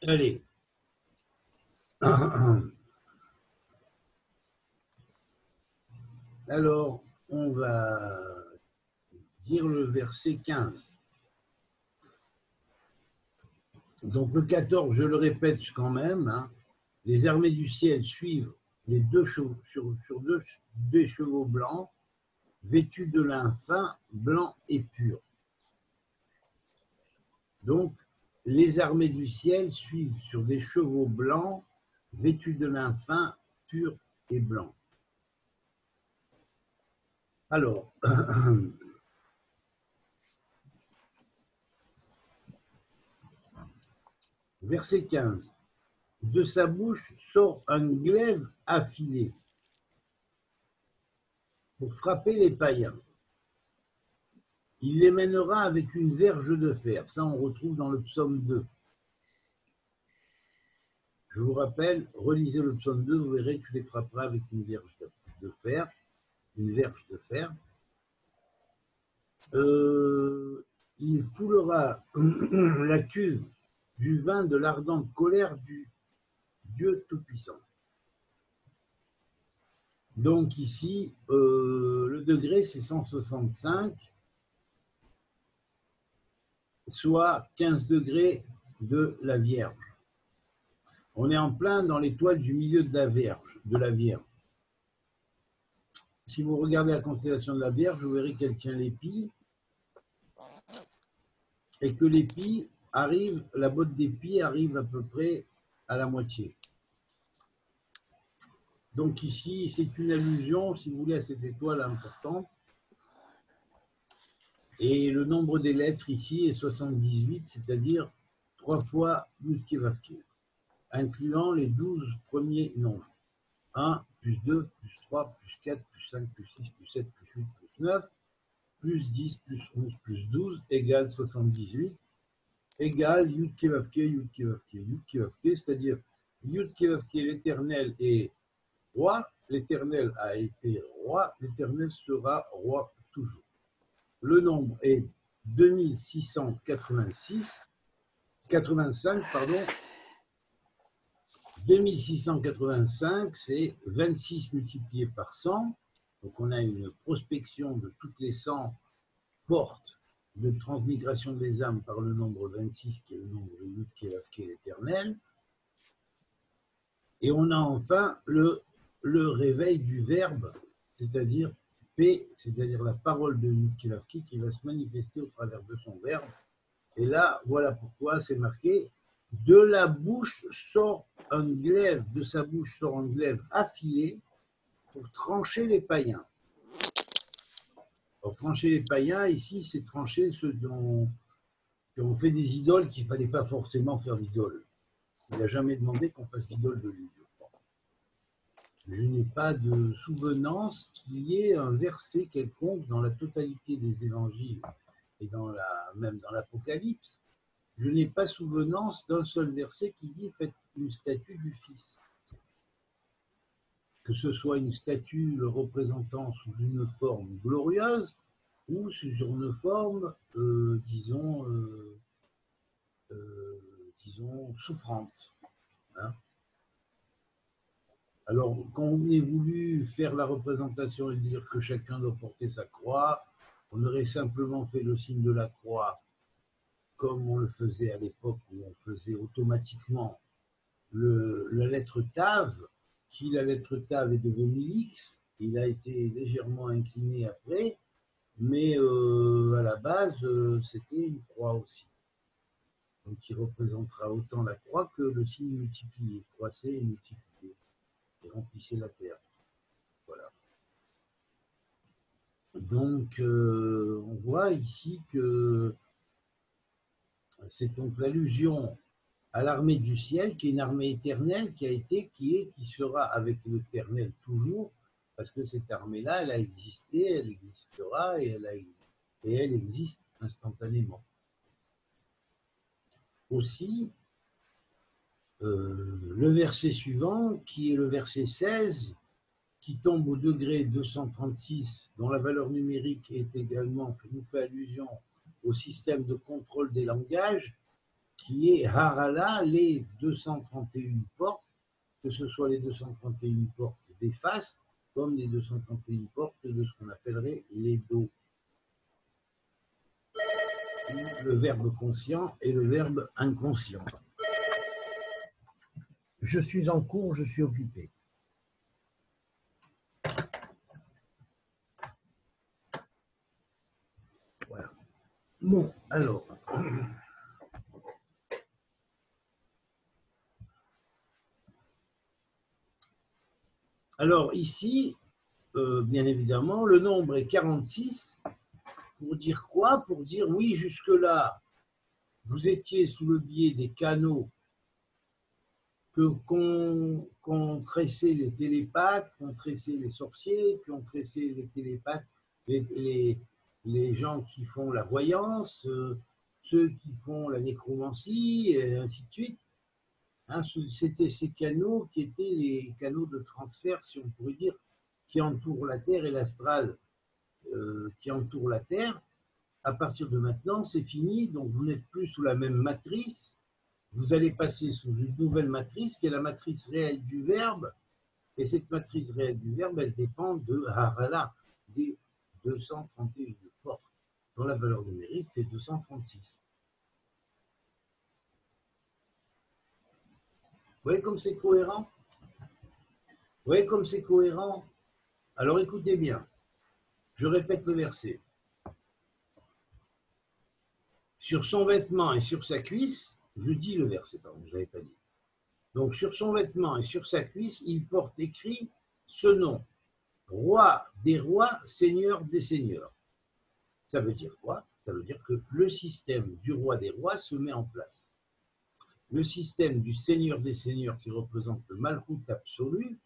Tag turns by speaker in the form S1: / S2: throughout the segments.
S1: Allez. Alors, on va dire le verset 15. Donc le 14, je le répète quand même, hein, les armées du ciel suivent les deux chevaux, sur deux chevaux blancs, vêtus de lin fin, blanc et pur. Donc, les armées du ciel suivent sur des chevaux blancs, vêtus de lin fin, pur et blanc. Alors, verset 15. De sa bouche sort un glaive affilé pour frapper les païens. Il les mènera avec une verge de fer. Ça, on retrouve dans le psaume 2. Je vous rappelle, relisez le psaume 2, vous verrez que tu les frapperas avec une verge de fer. Une verge de fer. Il foulera la cuve du vin de l'ardente colère du Dieu Tout-Puissant. Donc ici, le degré, c'est 165, soit 15 degrés de la Vierge. On est en plein dans l'étoile du milieu de la Vierge. Si vous regardez la constellation de la Vierge, vous verrez qu'elle tient l'épi, et que l'épi arrive, la botte d'épi arrive à peu près à la moitié. Donc ici, c'est une allusion, si vous voulez, à cette étoile importante. Et le nombre des lettres ici est 78, c'est-à-dire 3 fois Yud-Keh-Vav-Keh, incluant les 12 premiers nombres. 1, plus 2, plus 3, plus 4, plus 5, plus 6, plus 7, plus 8, plus 9, plus 10, plus 11, plus 12, égale 78, égale Yud-Keh-Vav-Keh, Yud-Keh-Vav-Keh, Yud-Keh-Vav-Keh, c'est-à-dire Yud-Keh-Vav-Keh, l'éternel est roi, l'éternel a été roi, l'éternel sera roi toujours. Le nombre est 85, pardon. 2685, c'est 26 multiplié par 100. Donc on a une prospection de toutes les 100 portes de transmigration des âmes par le nombre 26, qui est le nombre de Yud-Keh-Vav-Keh l'éternel. Et on a enfin le réveil du verbe, c'est-à-dire P, c'est-à-dire la parole de Yud-Keh-Vav-Keh qui va se manifester au travers de son verbe. Et là, voilà pourquoi c'est marqué « De la bouche sort un glaive, de sa bouche sort un glaive affilé pour trancher les païens. » Alors, trancher les païens, ici, c'est trancher ceux dont on fait des idoles qu'il ne fallait pas forcément faire d'idoles. Il n'a jamais demandé qu'on fasse d'idole de lui. Je n'ai pas de souvenance qu'il y ait un verset quelconque dans la totalité des évangiles et même dans l'Apocalypse. Je n'ai pas souvenance d'un seul verset qui dit « Faites une statue du Fils ». Que ce soit une statue le représentant sous une forme glorieuse ou sous une forme, disons, souffrante. Hein. Alors, quand on ait voulu faire la représentation et dire que chacun doit porter sa croix, on aurait simplement fait le signe de la croix comme on le faisait à l'époque où on faisait automatiquement la lettre Tav. Si la lettre Tav est devenue X, il a été légèrement incliné après, mais à la base, c'était une croix aussi. Donc, qui représentera autant la croix que le signe multiplié, croissez et multiplié, et remplissez la terre. Voilà. Donc, on voit ici que c'est donc l'allusion à l'armée du ciel, qui est une armée éternelle, qui sera avec l'éternel toujours, parce que cette armée-là, elle a existé, elle existera, et elle existe instantanément. Aussi, le verset suivant, qui est le verset 16, qui tombe au degré 236, dont la valeur numérique est également, nous fait allusion au système de contrôle des langages, qui est Harala, les 231 portes, que ce soit les 231 portes des faces, comme les 231 portes de ce qu'on appellerait les dos. Le verbe conscient et le verbe inconscient. Je suis en cours, je suis occupé. Voilà. Bon, alors. Alors ici, bien évidemment, le nombre est 46. Pour dire quoi? Pour dire oui, jusque-là, vous étiez sous le biais des canaux qu'ont tressé les télépathes, qu'ont tressé les sorciers, qu'ont tressé les télépathes, les gens qui font la voyance, ceux qui font la nécromancie, et ainsi de suite. Hein, c'était ces canaux qui étaient les canaux de transfert, si on pourrait dire, qui entourent la Terre et l'astral qui entourent la Terre. À partir de maintenant, c'est fini, donc vous n'êtes plus sous la même matrice, vous allez passer sous une nouvelle matrice qui est la matrice réelle du verbe, et cette matrice réelle du verbe, elle dépend de Harala, des 231 portes, dont la valeur numérique est 236. Vous voyez comme c'est cohérent? Vous voyez comme c'est cohérent? Alors écoutez bien, je répète le verset. Sur son vêtement et sur sa cuisse, je dis le verset, pardon, je n'avais pas dit. Donc sur son vêtement et sur sa cuisse, il porte écrit ce nom, roi des rois, seigneur des seigneurs. Ça veut dire quoi? Ça veut dire que le système du roi des rois se met en place. Le système du seigneur des seigneurs qui représente le Malchut absolu,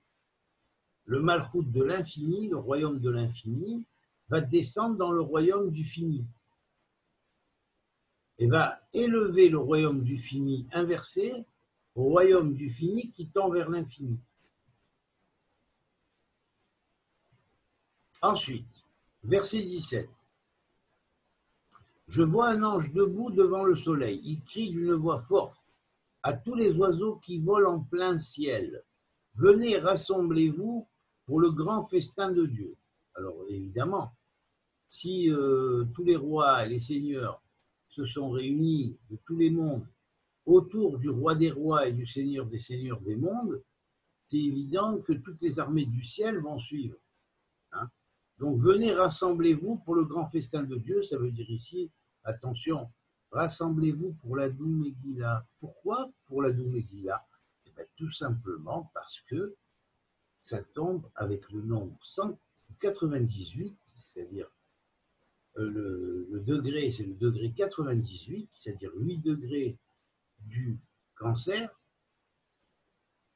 S1: le Malchut de l'infini, le royaume de l'infini, va descendre dans le royaume du fini. Et va élever le royaume du fini inversé au royaume du fini qui tend vers l'infini. Ensuite, verset 17. Je vois un ange debout devant le soleil. Il crie d'une voix forte à tous les oiseaux qui volent en plein ciel. Venez, rassemblez-vous pour le grand festin de Dieu. Alors évidemment, si tous les rois et les seigneurs se sont réunis de tous les mondes autour du roi des rois et du seigneur des mondes, c'est évident que toutes les armées du ciel vont suivre. Hein. Donc venez, rassemblez-vous pour le grand festin de Dieu, ça veut dire ici, attention, rassemblez-vous pour la Doux Megillah. Pourquoi pour la Doux Megillah? Eh bien, tout simplement parce que ça tombe avec le nombre 198, c'est-à-dire le degré, c'est le degré 98, c'est-à-dire 8 degrés du cancer,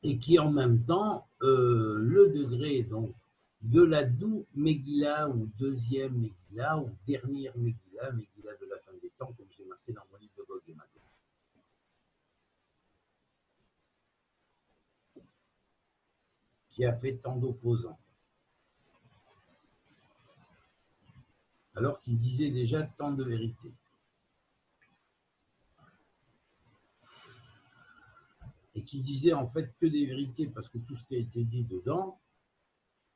S1: et qui en même temps le degré donc de la Doux Megillah ou deuxième Megillah ou dernière Megillah, Megillah de la fin des temps, comme j'ai marqué dans mon livre de Gog et Magog. Qui a fait tant d'opposants. Alors qu'il disait déjà tant de vérités. Et qui disait en fait que des vérités, parce que tout ce qui a été dit dedans,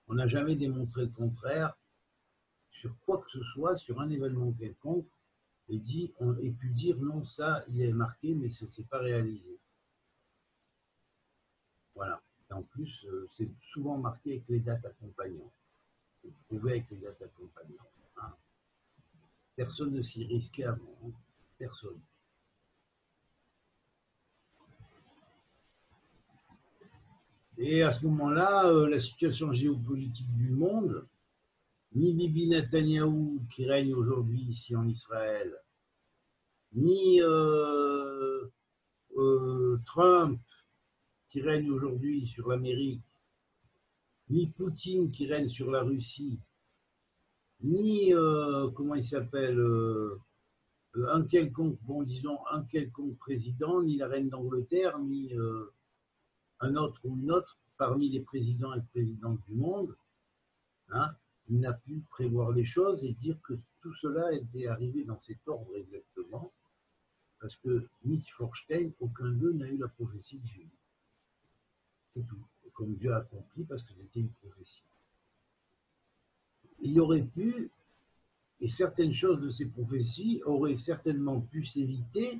S1: on n'a jamais démontré le contraire sur quoi que ce soit, sur un événement quelconque, et pu dire non, ça, il est marqué, mais ça ne s'est pas réalisé. Voilà. Et en plus, c'est souvent marqué avec les dates accompagnantes. C'est prouvé avec les dates accompagnantes. Hein. Personne ne s'y risquait avant. Hein. Personne. Et à ce moment-là, la situation géopolitique du monde, ni Bibi Netanyahou qui règne aujourd'hui ici en Israël, ni Trump qui règne aujourd'hui sur l'Amérique, ni Poutine qui règne sur la Russie, ni comment il s'appelle un quelconque, bon disons un quelconque président, ni la reine d'Angleterre, ni un autre ou une autre parmi les présidents et présidentes du monde, hein, il n'a pu prévoir les choses et dire que tout cela était arrivé dans cet ordre exactement. Parce que Nietzsche, Forstein, aucun d'eux n'a eu la prophétie de Jésus. C'est tout. Comme Dieu a accompli, parce que c'était une prophétie. Il aurait pu, et certaines choses de ces prophéties auraient certainement pu s'éviter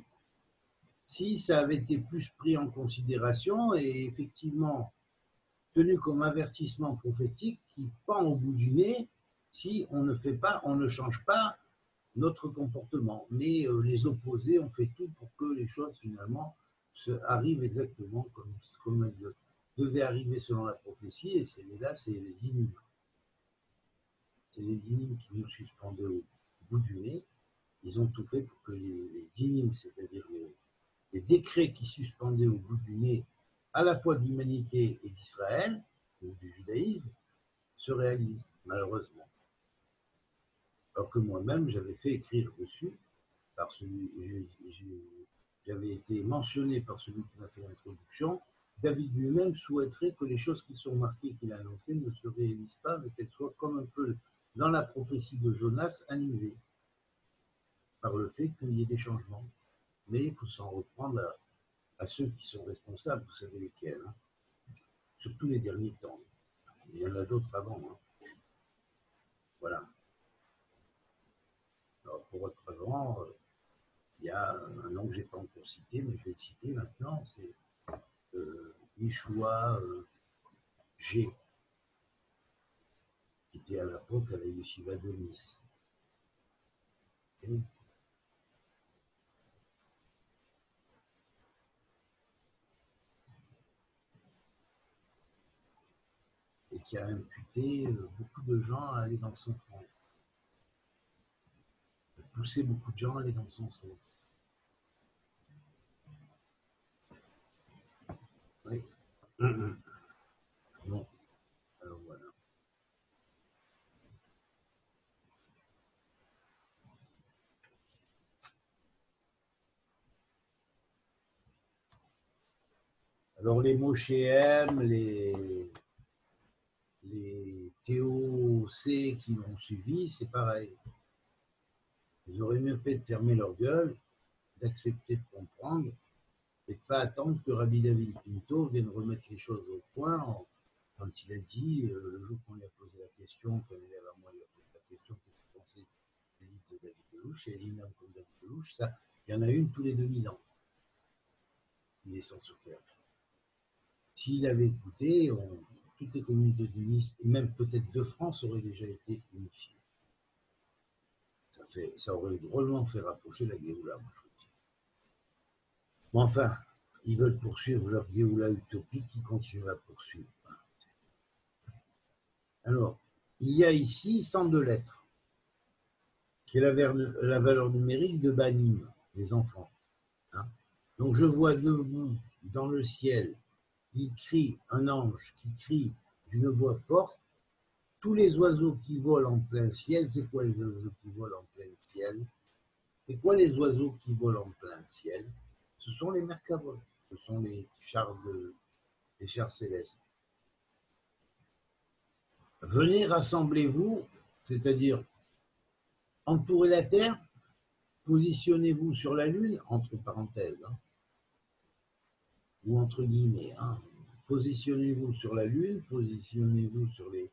S1: si ça avait été plus pris en considération et effectivement tenu comme avertissement prophétique qui pend au bout du nez si on ne fait pas, on ne change pas notre comportement. Mais les opposés ont fait tout pour que les choses finalement arrivent exactement comme elles devaient arriver selon la prophétie, et là, c'est les dynimes. C'est les dynimes qui nous suspendaient au bout du nez. Ils ont tout fait pour que les dynimes, c'est-à-dire les décrets qui suspendaient au bout du nez à la fois de l'humanité et d'Israël, ou du judaïsme, se réalisent, malheureusement. Alors que moi-même, j'avais fait écrire dessus, j'avais été mentionné par celui qui m'a fait l'introduction. David lui-même souhaiterait que les choses qui sont marquées, qu'il a annoncées, ne se réalisent pas, mais qu'elles soient comme un peu dans la prophétie de Jonas, annulées par le fait qu'il y ait des changements. Mais il faut s'en reprendre à ceux qui sont responsables, vous savez lesquels, hein, surtout les derniers temps. Il y en a d'autres avant. Hein. Voilà. Alors, pour être avant, il y a un nom que je n'ai pas encore cité, mais je vais le citer maintenant, c'est Yeshua G, qui était à l'époque à la Yeshiva de Nice. Et qui a imputé beaucoup de gens à aller dans son sens. Poussé beaucoup de gens à aller dans son sens. Oui. Bon, alors voilà. Alors les Moshéem, les TOC qui l'ont suivi, c'est pareil. Ils auraient mieux fait de fermer leur gueule, d'accepter de comprendre, et de ne pas attendre que Rabbi David Pinto vienne remettre les choses au point quand il a dit, le jour qu'on lui a posé la question, qu'un élève à moi lui a posé la question, qu'est-ce que pensait du livre de David Delouche, et l'imam comme David Delouche, ça, il y en a une tous les 2000 ans. Il est sans se faire. S'il avait écouté, toutes les communautés de Nice, et même peut-être de France, auraient déjà été unifiées. Ça aurait drôlement fait rapprocher la Géoula. Mais enfin, ils veulent poursuivre leur Géoula utopique qui continue à poursuivre. Alors, il y a ici 102 lettres, qui est la valeur numérique de Banim, les enfants. Hein. Donc je vois debout dans le ciel, il crie, un ange qui crie d'une voix forte, tous les oiseaux qui volent en plein ciel, c'est quoi les oiseaux qui volent en plein ciel? C'est quoi les oiseaux qui volent en plein ciel? Ce sont les merkavot, ce sont les chars célestes. Venez, rassemblez-vous, c'est-à-dire entourez la Terre, positionnez-vous sur la Lune, entre parenthèses, hein, ou entre guillemets, hein, positionnez-vous sur la Lune, positionnez-vous sur les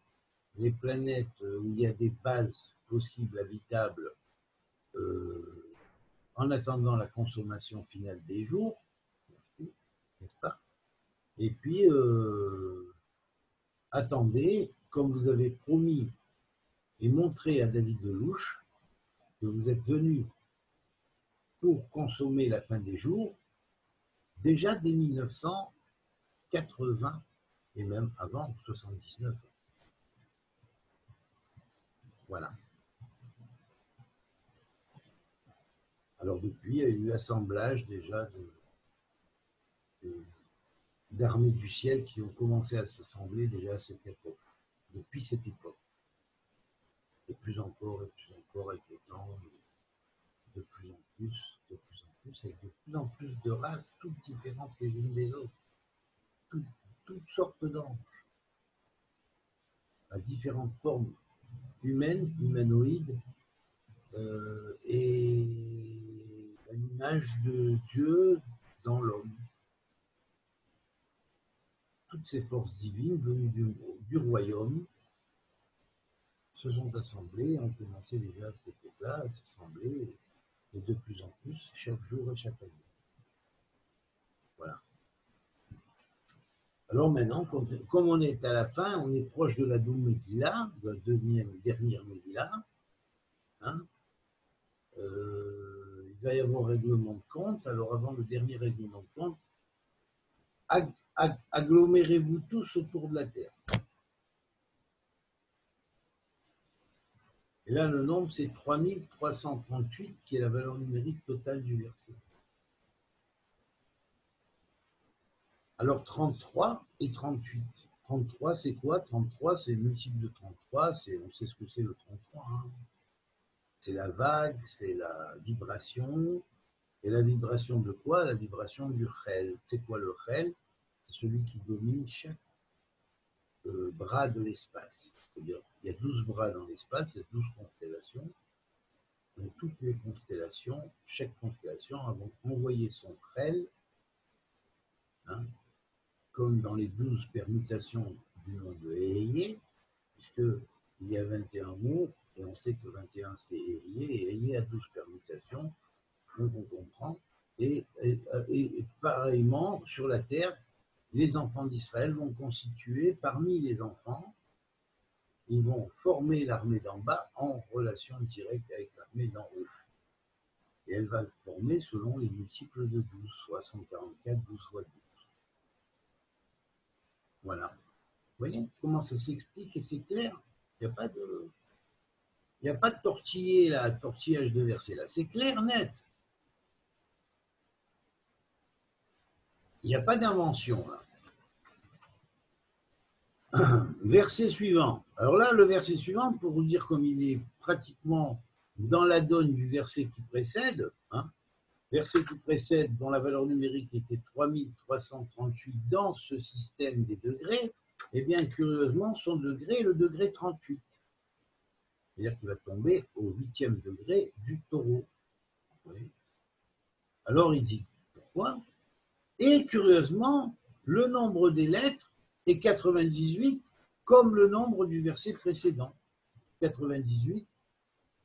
S1: planètes où il y a des bases possibles, habitables, en attendant la consommation finale des jours, n'est-ce pas? Et puis, attendez, comme vous avez promis et montré à David Delouche, que vous êtes venu pour consommer la fin des jours, déjà dès 1980 et même avant 79. Voilà. Alors depuis, il y a eu assemblage déjà d'armées du ciel qui ont commencé à s'assembler déjà à cette époque. Depuis cette époque. Et plus encore, avec le temps, de plus en plus, avec de plus en plus de races, toutes différentes les unes des autres. Toutes sortes d'anges, à différentes formes humaines, humanoïdes, et l'image de Dieu dans l'homme. Toutes ces forces divines venues du royaume se sont assemblées, ont commencé déjà à cette époque-là à s'assembler, et de plus en plus, chaque jour et chaque année. Voilà. Alors maintenant, comme on est à la fin, on est proche de la Doum Megillah, de la dernière Megillah, hein, il va y avoir règlement de compte. Alors avant le dernier règlement de compte, agglomérez-vous tous autour de la terre. Et là, le nombre, c'est 3338, qui est la valeur numérique totale du verset. Alors 33 et 38. 33, c'est quoi? 33, c'est multiple de 33, on sait ce que c'est le 33. Hein. C'est la vague, c'est la vibration. Et la vibration de quoi? La vibration du Chel. C'est quoi le Chel? C'est celui qui domine chaque bras de l'espace. C'est-à-dire, il y a 12 bras dans l'espace, il y a 12 constellations. Donc, toutes les constellations, chaque constellation a envoyé son Chel, hein, comme dans les 12 permutations du nom de Eheye, puisqu'il y a 21 mots, et on sait que 21 c'est Eheye, et Eheye a 12 permutations, donc on comprend. Et pareillement, sur la terre, les enfants d'Israël vont constituer, parmi les enfants, ils vont former l'armée d'en bas en relation directe avec l'armée d'en haut. Et elle va former selon les multiples de 12, soit 144, 12 fois 12. Voilà. Vous voyez comment ça s'explique et c'est clair. Il n'y a pas de tortillage de versets là. C'est clair, net. Il n'y a pas d'invention là. Verset suivant. Alors là, le verset suivant, pour vous dire comme il est pratiquement dans la donne du verset qui précède, hein, verset qui précède dont la valeur numérique était 3338 dans ce système des degrés, et bien curieusement, son degré est le degré 38. C'est-à-dire qu'il va tomber au 8e degré du taureau. Oui. Alors il dit, pourquoi? Et curieusement, le nombre des lettres est 98, comme le nombre du verset précédent. 98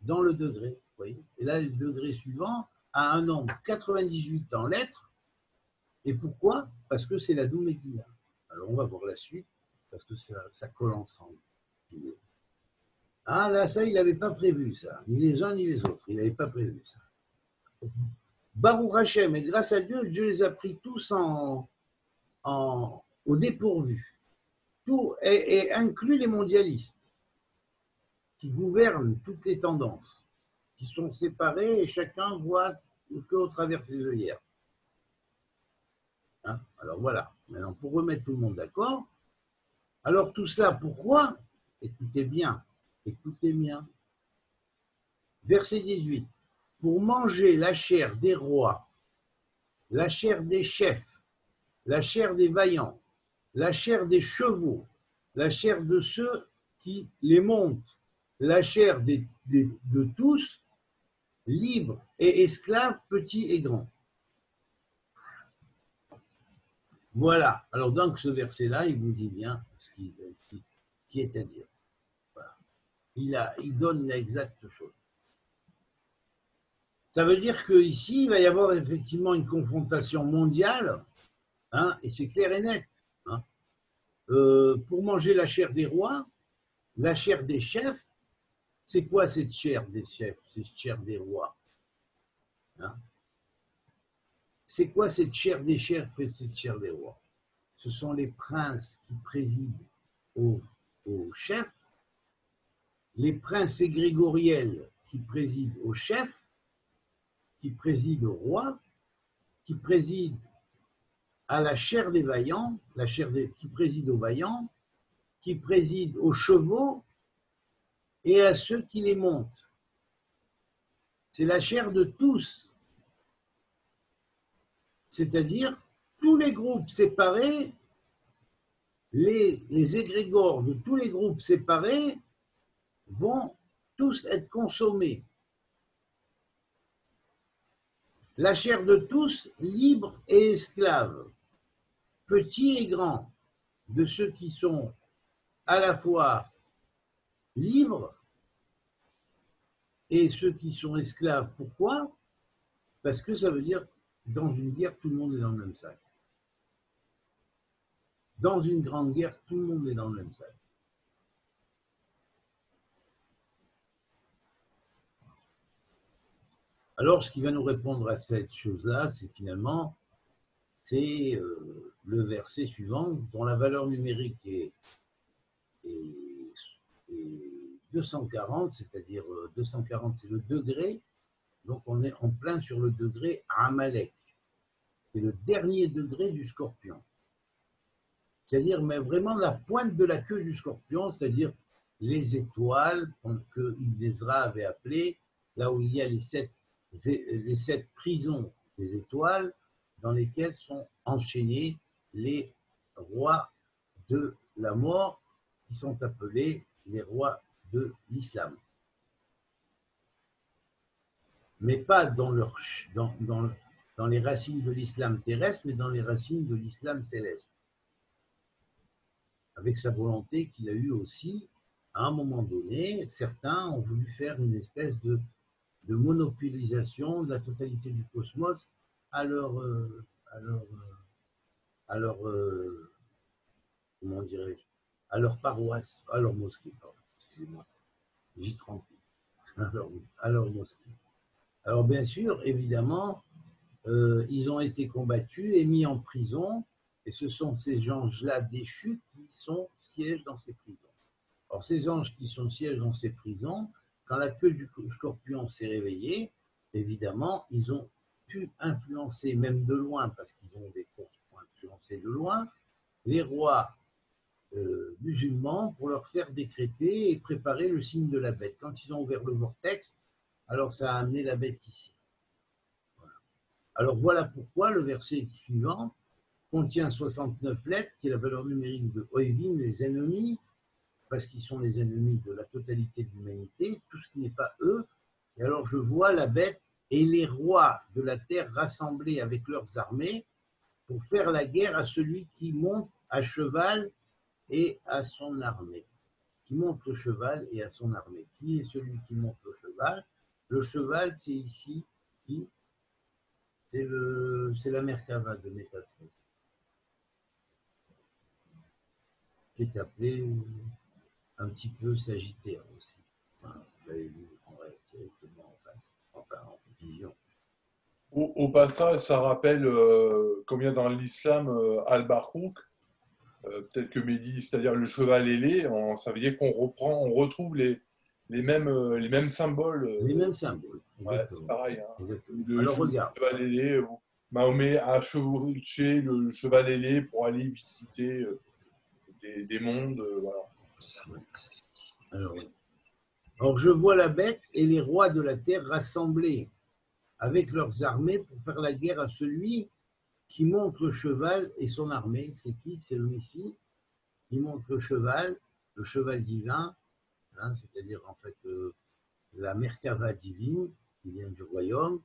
S1: dans le degré. Vous voyez. Et là, le degré suivant a un nombre 98 en lettres. Et pourquoi? Parce que c'est la Doum Megillah. Alors on va voir la suite, parce que ça colle ensemble. Ah là, ça, il n'avait pas prévu ça. Ni les uns ni les autres. Il n'avait pas prévu ça. Baruch Hashem, et grâce à Dieu, Dieu les a pris tous au dépourvu. Tout et inclut les mondialistes qui gouvernent toutes les tendances, qui sont séparés et chacun voit qu'au travers ses œillères. Hein? Alors voilà, maintenant pour remettre tout le monde d'accord, alors tout ça pourquoi? Écoutez bien. Verset 18. Pour manger la chair des rois, la chair des chefs, la chair des vaillants, la chair des chevaux, la chair de ceux qui les montent, la chair de tous, libres et esclaves, petits et grands. Voilà. Alors, donc, ce verset-là, il vous dit bien ce qui est à dire. Voilà. Il donne l'exacte chose. Ça veut dire qu'ici, il va y avoir effectivement une confrontation mondiale, hein, et c'est clair et net. Hein. Pour manger la chair des rois, la chair des chefs, c'est quoi cette chair des chefs, cette chair des rois? Hein? C'est quoi cette chair des chefs et cette chair des rois? Ce sont les princes qui président aux chefs, les princes égrégoriels qui président aux chefs, qui président au roi, qui président à la chair des vaillants, qui préside aux vaillants, qui préside aux chevaux et à ceux qui les montent. C'est la chair de tous. C'est-à-dire tous les groupes séparés, les égrégores de tous les groupes séparés vont tous être consommés. la chair de tous, libre et esclave, petits et grands, de ceux qui sont à la fois libres et ceux qui sont esclaves. Pourquoi? Parce que ça veut dire, dans une guerre, tout le monde est dans le même sac. Dans une grande guerre, tout le monde est dans le même sac. Alors, ce qui va nous répondre à cette chose-là, c'est finalement, c'est le verset suivant, dont la valeur numérique est 240, c'est-à-dire 240, c'est le degré, donc on est en plein sur le degré Amalek, c'est le dernier degré du scorpion. C'est-à-dire, mais vraiment la pointe de la queue du scorpion, c'est-à-dire les étoiles que Ibn Ezra avait appelées, là où il y a les sept prisons des étoiles, dans lesquelles sont enchaînés les rois de la mort, qui sont appelés les rois de l'islam. Mais pas dans les racines de l'islam terrestre, mais dans les racines de l'islam céleste. Avec sa volonté qu'il a eue aussi, à un moment donné, certains ont voulu faire une espèce de monopolisation de la totalité du cosmos à leur comment dirais-je, à leur paroisse, à leur mosquée, pardon, excusez-moi, j'y trompe, à leur mosquée. Alors bien sûr, évidemment, ils ont été combattus et mis en prison, et ce sont ces anges-là déchus qui siègent dans ces prisons. Alors ces anges qui siègent dans ces prisons, quand la queue du scorpion s'est réveillée, évidemment, ils ont pu influencer, même de loin, parce qu'ils ont des forces pour influencer de loin, les rois musulmans pour leur faire décréter et préparer le signe de la bête. Quand ils ont ouvert le vortex, alors ça a amené la bête ici. Voilà. Alors voilà pourquoi le verset suivant contient 69 lettres, qui est la valeur numérique de Oevim, les ennemis, parce qu'ils sont les ennemis de la totalité de l'humanité, tout ce qui n'est pas eux. Et alors je vois la bête et les rois de la terre rassemblés avec leurs armées pour faire la guerre à celui qui monte à cheval et à son armée. Qui monte le cheval et à son armée. Qui est celui qui monte le cheval? Le cheval, c'est ici, c'est la Merkava de Métatron, qui est appelée un petit peu Sagittaire aussi. Enfin, vous l'avez vu en face, enfin en vision.
S2: Au passage, ça rappelle combien dans l'islam Al-Barouk, peut-être que Mehdi, c'est-à-dire le cheval ailé, ça veut dire qu'on retrouve les mêmes symboles.
S1: Les mêmes symboles.
S2: Ouais, c'est pareil. Hein. Le
S1: Alors regarde.
S2: cheval ailé, Mahomet a chevauché le cheval ailé pour aller visiter des mondes. Voilà.
S1: Alors je vois la bête et les rois de la terre rassemblés avec leurs armées pour faire la guerre à celui qui monte le cheval et son armée. C'est qui? C'est le Messie. Il monte le cheval divin, hein, c'est-à-dire en fait la Merkava divine qui vient du royaume,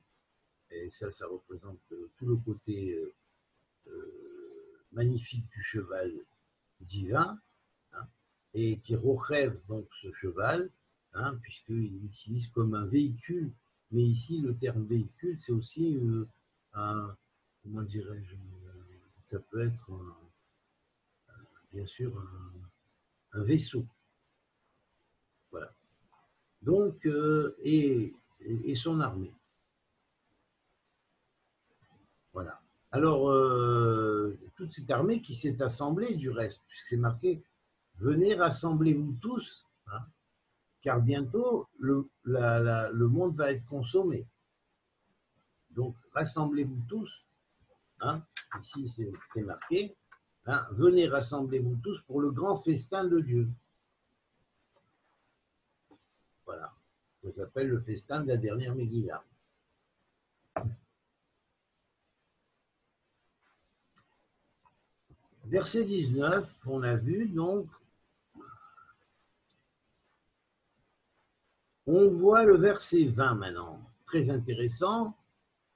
S1: et ça représente tout le côté magnifique du cheval divin, hein, et qui rechève donc ce cheval, hein, puisqu'il l'utilise comme un véhicule. Mais ici, le terme véhicule, c'est aussi comment dirais-je, ça peut être bien sûr un vaisseau. Voilà. Donc, et son armée. Voilà. Alors, toute cette armée qui s'est assemblée du reste, puisque c'est marqué, venez, rassemblez-vous tous, hein, car bientôt le monde va être consommé. Donc, rassemblez-vous tous, hein, ici c'est marqué, hein, venez, rassemblez-vous tous pour le grand festin de Dieu. Voilà, ça s'appelle le festin de la dernière Megillah. Verset 19, on a vu donc, on voit le verset 20 maintenant, très intéressant.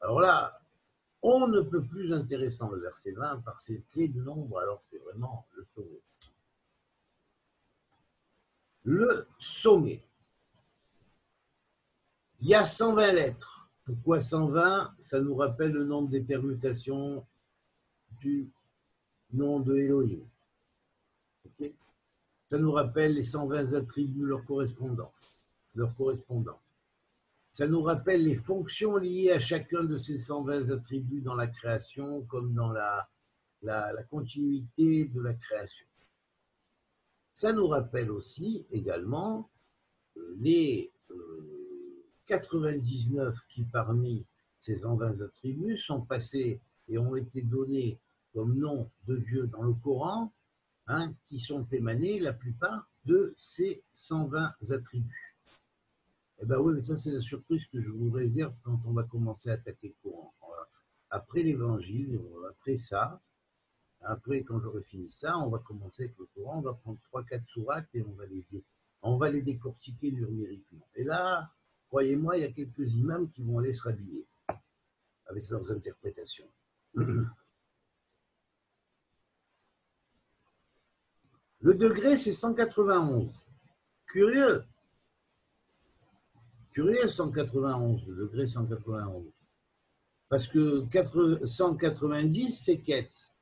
S1: Alors là, on ne peut plus intéressant le verset 20 par ses clés de nombre, alors c'est vraiment le sommet. Le sommet. Il y a 120 lettres. Pourquoi 120? Ça nous rappelle le nombre des permutations du nom de Elohim. Okay, ça nous rappelle les 120 attributs, leur correspondance, leur correspondant. Ça nous rappelle les fonctions liées à chacun de ces 120 attributs dans la création, comme dans la continuité de la création. Ça nous rappelle aussi également les 99 qui, parmi ces 120 attributs, sont passés et ont été donnés comme nom de Dieu dans le Coran, hein, qui sont émanés, la plupart, de ces 120 attributs. Eh bien oui, mais ça c'est la surprise que je vous réserve quand on va commencer à attaquer le Coran. Après l'Évangile, après ça, après quand j'aurai fini ça, on va commencer avec le Coran, on va prendre 3-4 sourates et on va les décortiquer numériquement. Et là, croyez-moi, il y a quelques imams qui vont aller se rhabiller avec leurs interprétations. Le degré, c'est 191. Curieux. Curieux, 191, le degré 191. Parce que 190, c'est Ketz.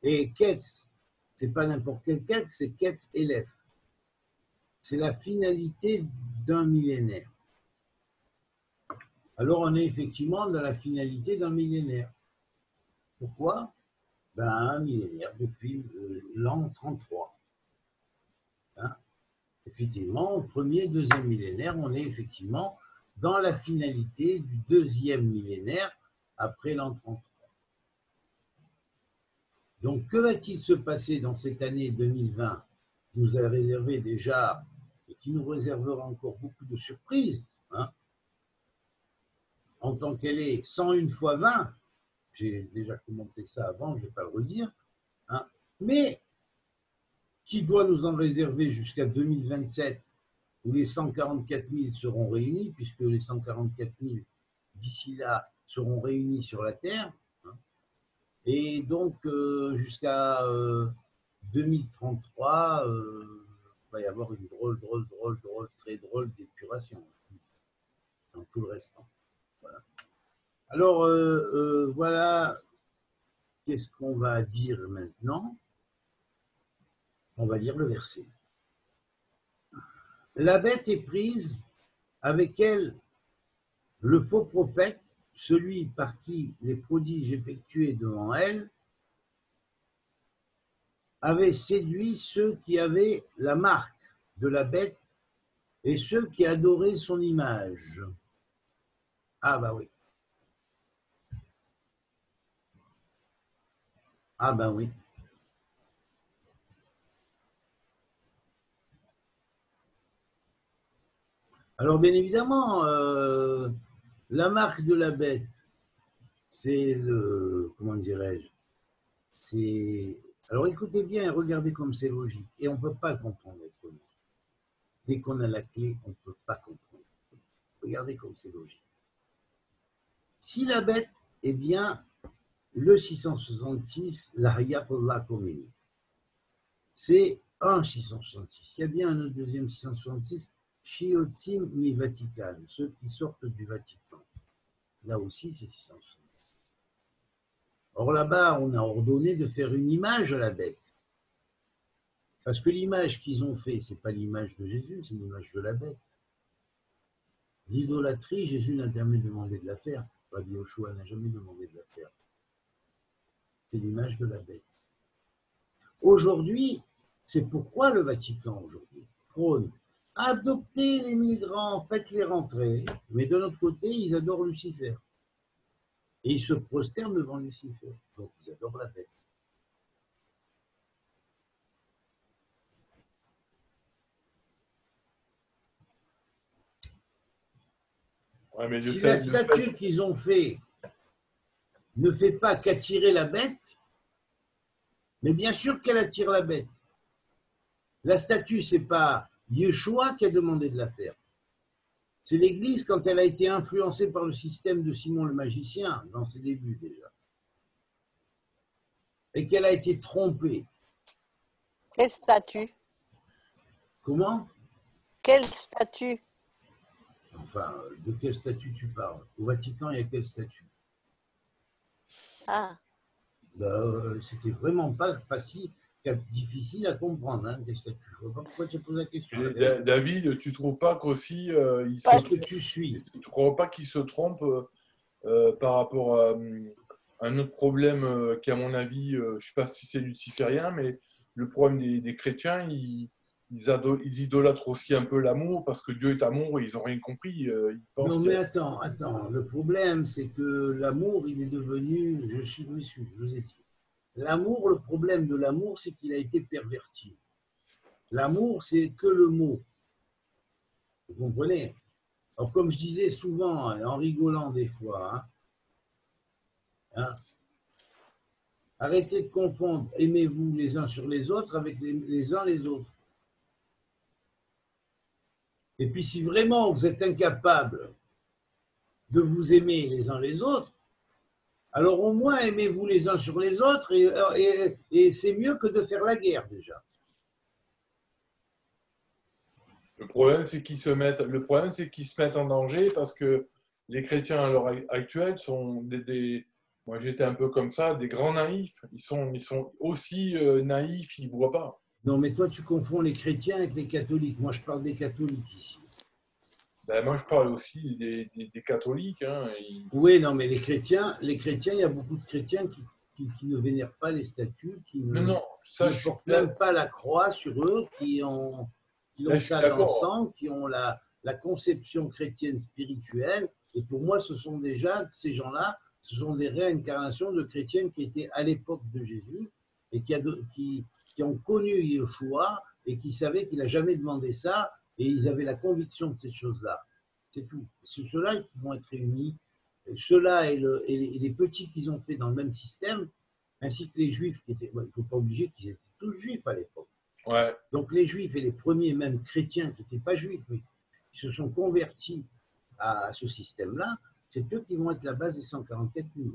S1: Et Ketz, c'est pas n'importe quel Ketz, c'est Ketz Elef. C'est la finalité d'un millénaire. Alors, on est effectivement dans la finalité d'un millénaire. Pourquoi? Ben, un millénaire depuis l'an 33. Hein? Effectivement, au premier, deuxième millénaire, on est effectivement dans la finalité du deuxième millénaire après l'an 33. Donc, que va-t-il se passer dans cette année 2020 qui nous a réservé déjà et qui nous réservera encore beaucoup de surprises, hein, en tant qu'elle est 101 fois 20, j'ai déjà commenté ça avant, je ne vais pas le redire, hein, mais qui doit nous en réserver jusqu'à 2027, où les 144 000 seront réunis, puisque les 144 000 d'ici là seront réunis sur la Terre, hein, et donc jusqu'à 2033, il va y avoir une très drôle d'épuration dans tout le restant. Voilà. Alors, voilà, qu'est-ce qu'on va dire maintenant? On va lire le verset. La bête est prise, avec elle le faux prophète, celui par qui les prodiges effectués devant elle avaient séduit ceux qui avaient la marque de la bête et ceux qui adoraient son image. Ah bah oui. Ah ben oui. Alors bien évidemment, la marque de la bête, c'est le, comment dirais-je, c'est, alors écoutez bien et regardez comme c'est logique, et on ne peut pas le comprendre autrement. Dès qu'on a la clé, on ne peut pas comprendre. Regardez comme c'est logique. Si la bête est bien le 666, l'Ariatollah Khomeini, c'est un 666. Il y a bien un deuxième 666, Shiotzim mi Vatican, ceux qui sortent du Vatican. Là aussi, c'est 666. Or là-bas, on a ordonné de faire une image à la bête. Parce que l'image qu'ils ont fait, ce n'est pas l'image de Jésus, c'est l'image de la bête. L'idolâtrie, Jésus n'a jamais demandé de la faire. Rabbi Yoshua n'a jamais demandé de la faire. C'est l'image de la bête. Aujourd'hui, c'est pourquoi le Vatican, aujourd'hui, prône adoptez les migrants, faites-les rentrer, mais de l'autre côté, ils adorent Lucifer. Et ils se prosternent devant Lucifer. Donc, ils adorent la bête. Ouais, mais si la statue qu'ils ont fait ne fait pas qu'attirer la bête, mais bien sûr qu'elle attire la bête. La statue, ce n'est pas Yeshua qui a demandé de la faire. C'est l'Église quand elle a été influencée par le système de Simon le magicien, dans ses débuts déjà, et qu'elle a été trompée.
S3: Quel statut?
S1: Comment?
S3: Quel statut?
S1: Enfin, de quel statut tu parles? Au Vatican, il y a quel statut?
S3: Ah,
S1: C'était vraiment pas facile, difficile à comprendre, hein, des statuts. Je ne vois pas pourquoi tu poses la question.
S2: David, tu ne trouves pas qu'aussi
S1: Parce que tu suis.
S2: tu ne trouves pas qu'il se trompe par rapport à un autre problème qui, à mon avis, je ne sais pas si c'est luciférien, mais le problème des chrétiens, ils idolâtrent aussi un peu l'amour parce que Dieu est amour et ils n'ont rien compris. Ils pensent
S1: Non, mais attends. Le problème, c'est que l'amour, il est devenu. Je vous ai dit. L'amour, le problème de l'amour, c'est qu'il a été perverti. L'amour, c'est que le mot. Vous comprenez? Alors, comme je disais souvent, en rigolant des fois, hein, arrêtez de confondre aimez-vous les uns sur les autres avec les uns les autres. Et puis, si vraiment vous êtes incapable de vous aimer les uns les autres, alors au moins aimez-vous les uns sur les autres et c'est mieux que de faire la guerre déjà.
S2: Le problème, c'est qu'ils se mettent en danger parce que les chrétiens à l'heure actuelle sont moi j'étais un peu comme ça, des grands naïfs. Ils sont aussi naïfs, ils ne voient pas.
S1: Non, mais toi tu confonds les chrétiens avec les catholiques. Moi je parle des catholiques ici.
S2: Ben, moi je parle aussi des catholiques. Hein,
S1: Oui, non, mais les chrétiens, il y a beaucoup de chrétiens qui ne vénèrent pas les statues, qui ne portent même pas la croix sur eux, qui ont ça dans le sang, qui ont la conception chrétienne spirituelle. Et pour moi, ces gens-là, ce sont des réincarnations de chrétiens qui étaient à l'époque de Jésus et qui ont connu Yeshua et qui savaient qu'il n'a jamais demandé ça et ils avaient la conviction de ces choses-là. C'est tout. C'est ceux-là qui vont être réunis. Ceux-là et les petits qu'ils ont fait dans le même système, ainsi que les juifs qui étaient. Il ne faut pas oublier qu'ils étaient tous juifs à l'époque.
S2: Ouais.
S1: Donc les juifs et les premiers même chrétiens qui n'étaient pas juifs, mais qui se sont convertis à ce système-là, c'est eux qui vont être la base des 144 000.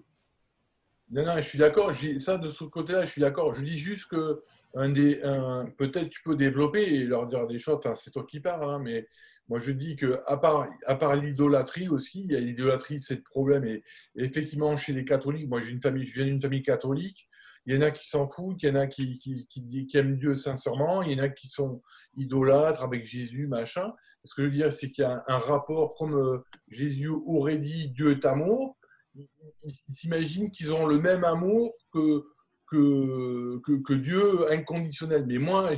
S2: Non, je suis d'accord. Ça, de ce côté-là, je suis d'accord. Je dis juste que peut-être tu peux développer et leur dire des choses, c'est toi qui parles, hein, mais moi je dis qu'à part l'idolâtrie aussi, il y a l'idolâtrie, c'est le problème. Et effectivement, chez les catholiques, moi je viens d'une famille catholique, il y en a qui s'en foutent, il y en a qui aiment Dieu sincèrement, il y en a qui sont idolâtres avec Jésus, machin. Ce que je veux dire, c'est qu'il y a un rapport, comme Jésus aurait dit, Dieu est amour. Ils s'imaginent qu'ils ont le même amour que Dieu inconditionnel. Mais moi,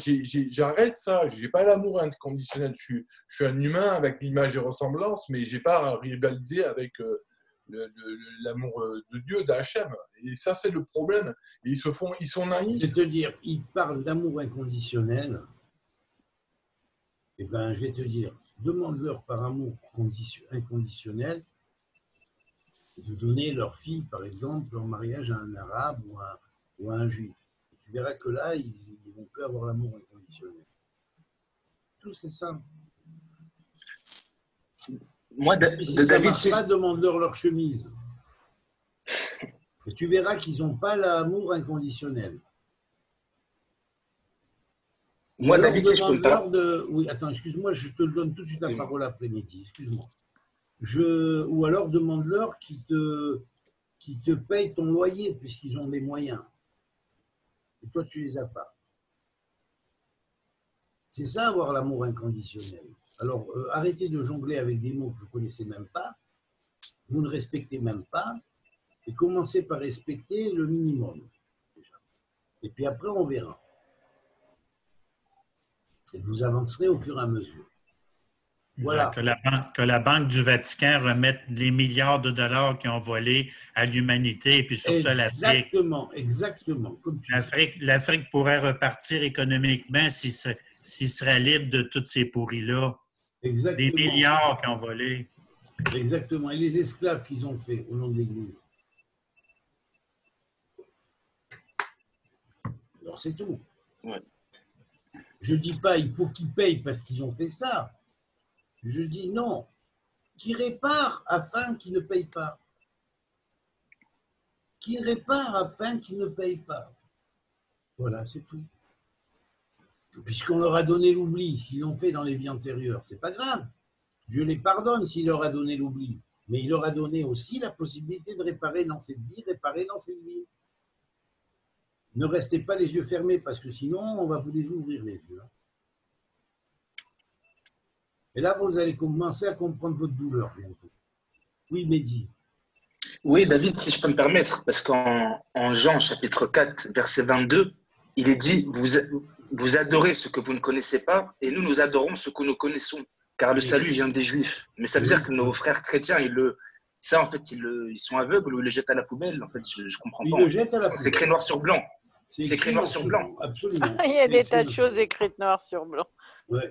S2: j'arrête ça. Je n'ai pas l'amour inconditionnel. Je suis un humain avec l'image et ressemblance, mais je n'ai pas à rivaliser avec l'amour de Dieu, d'Hachem. Et ça, c'est le problème. Et ils sont naïfs.
S1: C'est-à-dire, ils parlent d'amour inconditionnel. Eh bien, je vais te dire, demande-leur par amour inconditionnel de donner leur fille, par exemple, en mariage à un arabe ou à un juif. Et tu verras que là, ils vont plus avoir l'amour inconditionnel. Tout, c'est ça.
S4: Moi,
S1: si ça David, marche pas, demande-leur leur chemise. Et tu verras qu'ils n'ont pas l'amour inconditionnel.
S4: Moi, David, si je peux
S1: pas. Oui, attends, excuse-moi, je te donne tout de suite la parole après-midi. Excuse-moi. Ou alors demande-leur qui te payent ton loyer puisqu'ils ont des moyens. Et toi, tu les as pas. C'est ça, avoir l'amour inconditionnel. Alors, arrêtez de jongler avec des mots que vous ne connaissez même pas, vous ne respectez même pas, et commencez par respecter le minimum. Déjà. Et puis après, on verra. Et vous avancerez au fur et à mesure.
S5: Voilà. Que la Banque du Vatican remette les milliards de dollars qu'ils ont volés à l'humanité et puis surtout à l'Afrique.
S1: Exactement.
S5: L'Afrique pourrait repartir économiquement s'il serait libre de tous ces pourris-là. Des milliards qu'ils ont volés.
S1: Exactement. Et les esclaves qu'ils ont fait au nom de l'Église. Alors c'est tout.
S4: Ouais.
S1: Je ne dis pas il faut qu'ils payent parce qu'ils ont fait ça. Je dis non. qui répare afin qu'il ne paye pas. Qui répare afin qu'il ne paye pas. Voilà, c'est tout. Puisqu'on leur a donné l'oubli, s'ils l'ont fait dans les vies antérieures, c'est pas grave. Dieu les pardonne s'il leur a donné l'oubli. Mais il leur a donné aussi la possibilité de réparer dans cette vie, réparer dans cette vie. Ne restez pas les yeux fermés, parce que sinon, on va vous les ouvrir les yeux. Et là, vous allez commencer à comprendre votre douleur bientôt. Oui, Mehdi.
S4: Oui, David, si je peux me permettre, parce qu'en Jean, chapitre 4, verset 22, il est dit, vous adorez ce que vous ne connaissez pas, et nous adorons ce que nous connaissons, car le salut vient des Juifs. Mais ça veut dire que nos frères chrétiens, ils sont aveugles ou ils le jettent à la poubelle. En fait, je ne comprends pas.
S1: Ils le jettent à la poubelle.
S4: C'est écrit noir sur blanc. C'est écrit noir sur blanc.
S1: Absolument.
S3: Il y a des tas de choses écrites noir sur blanc.
S1: Oui,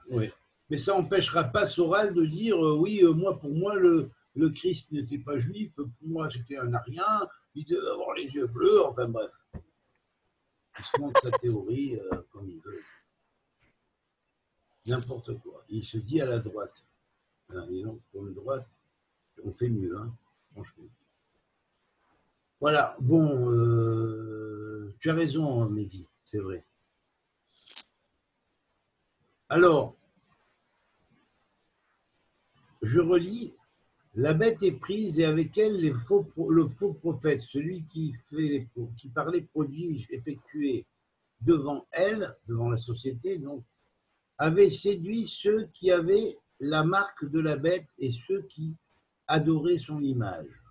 S1: oui. Mais ça n'empêchera pas Soral de dire oui, pour moi, le Christ n'était pas juif, pour moi, c'était un arien, il devait avoir les yeux bleus, enfin bref. Il se montre sa théorie comme il veut. N'importe quoi. Il se dit à la droite. Et donc, pour la droite, on fait mieux, hein, franchement. Voilà, bon, tu as raison, Mehdi, c'est vrai. Alors, je relis, la bête est prise et avec elle le faux prophète, celui qui parlait prodiges effectués devant elle, devant la société, donc, avait séduit ceux qui avaient la marque de la bête et ceux qui adoraient son image.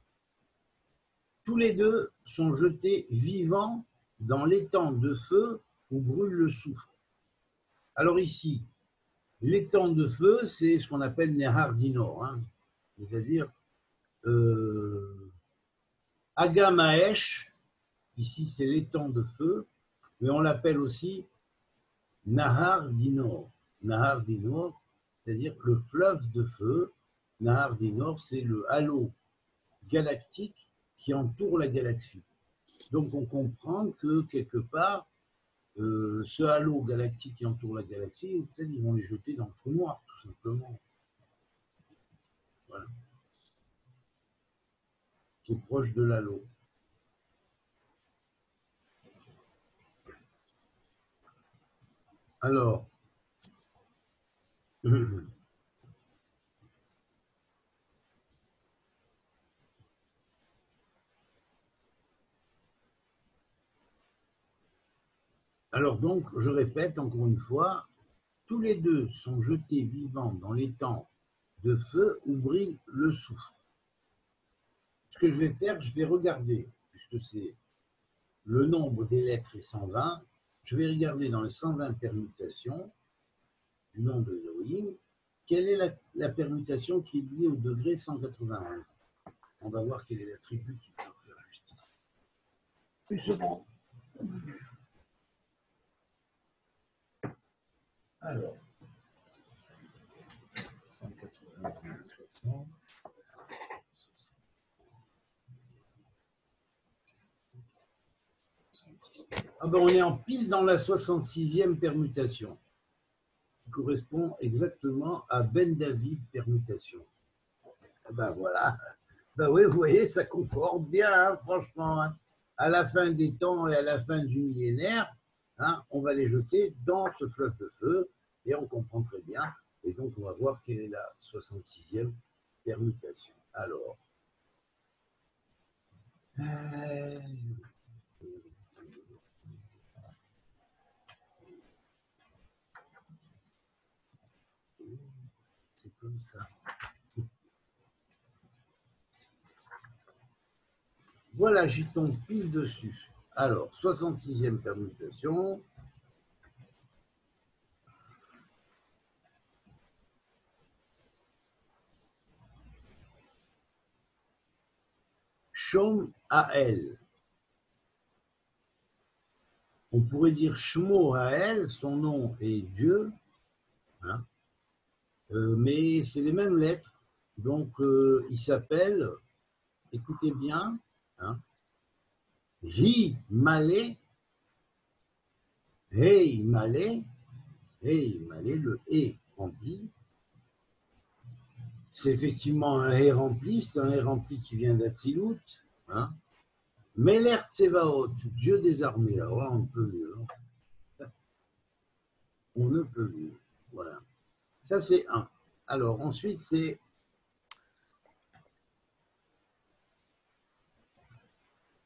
S1: Tous les deux sont jetés vivants dans l'étang de feu où brûle le soufre. Alors ici, l'étang de feu, c'est ce qu'on appelle Nehar Dinor, hein, c'est-à-dire Agamaesh, ici c'est l'étang de feu, mais on l'appelle aussi Nahar Dinor. Nahar Dinor, c'est-à-dire le fleuve de feu. Nahar Dinor, c'est le halo galactique qui entoure la galaxie. Donc on comprend que quelque part, ce halo galactique qui entoure la galaxie, peut-être ils vont les jeter dans le trou noir, tout simplement. Voilà. Qui est proche de l'halo. Alors, donc, je répète encore une fois, tous les deux sont jetés vivants dans l'étang de feu où brille le soufre. Ce que je vais faire, je vais regarder, puisque c'est le nombre des lettres est 120, je vais regarder dans les 120 permutations du nom de Elohim, quelle est la permutation qui est liée au degré 191. On va voir quel est l'attribut qui peut faire justice. Une seconde. Alors, 181, 300. Ah ben on est en pile dans la 66e permutation, qui correspond exactement à Ben David permutation. Ben voilà. Ben oui, vous voyez, ça concorde bien, hein, franchement. Hein. À la fin des temps et à la fin du millénaire, hein, on va les jeter dans ce fleuve de feu et on comprend très bien. Et donc, on va voir quelle est la 66e permutation. Alors, c'est comme ça. Voilà, j'y tombe pile dessus. Alors, 66e permutation. Shom Hael. On pourrait dire Shmo Hael, son nom est Dieu, hein, mais c'est les mêmes lettres. Donc, il s'appelle, écoutez bien, hein, Hi Malé, Hey Malé, le E rempli, c'est effectivement un hé rempli, c'est un hé rempli qui vient d'Atsilut. Hein. Meler Tsevaot, Dieu des armées. Alors là, on ne peut mieux. On ne peut mieux. Voilà. Ça, c'est un. Alors, ensuite, c'est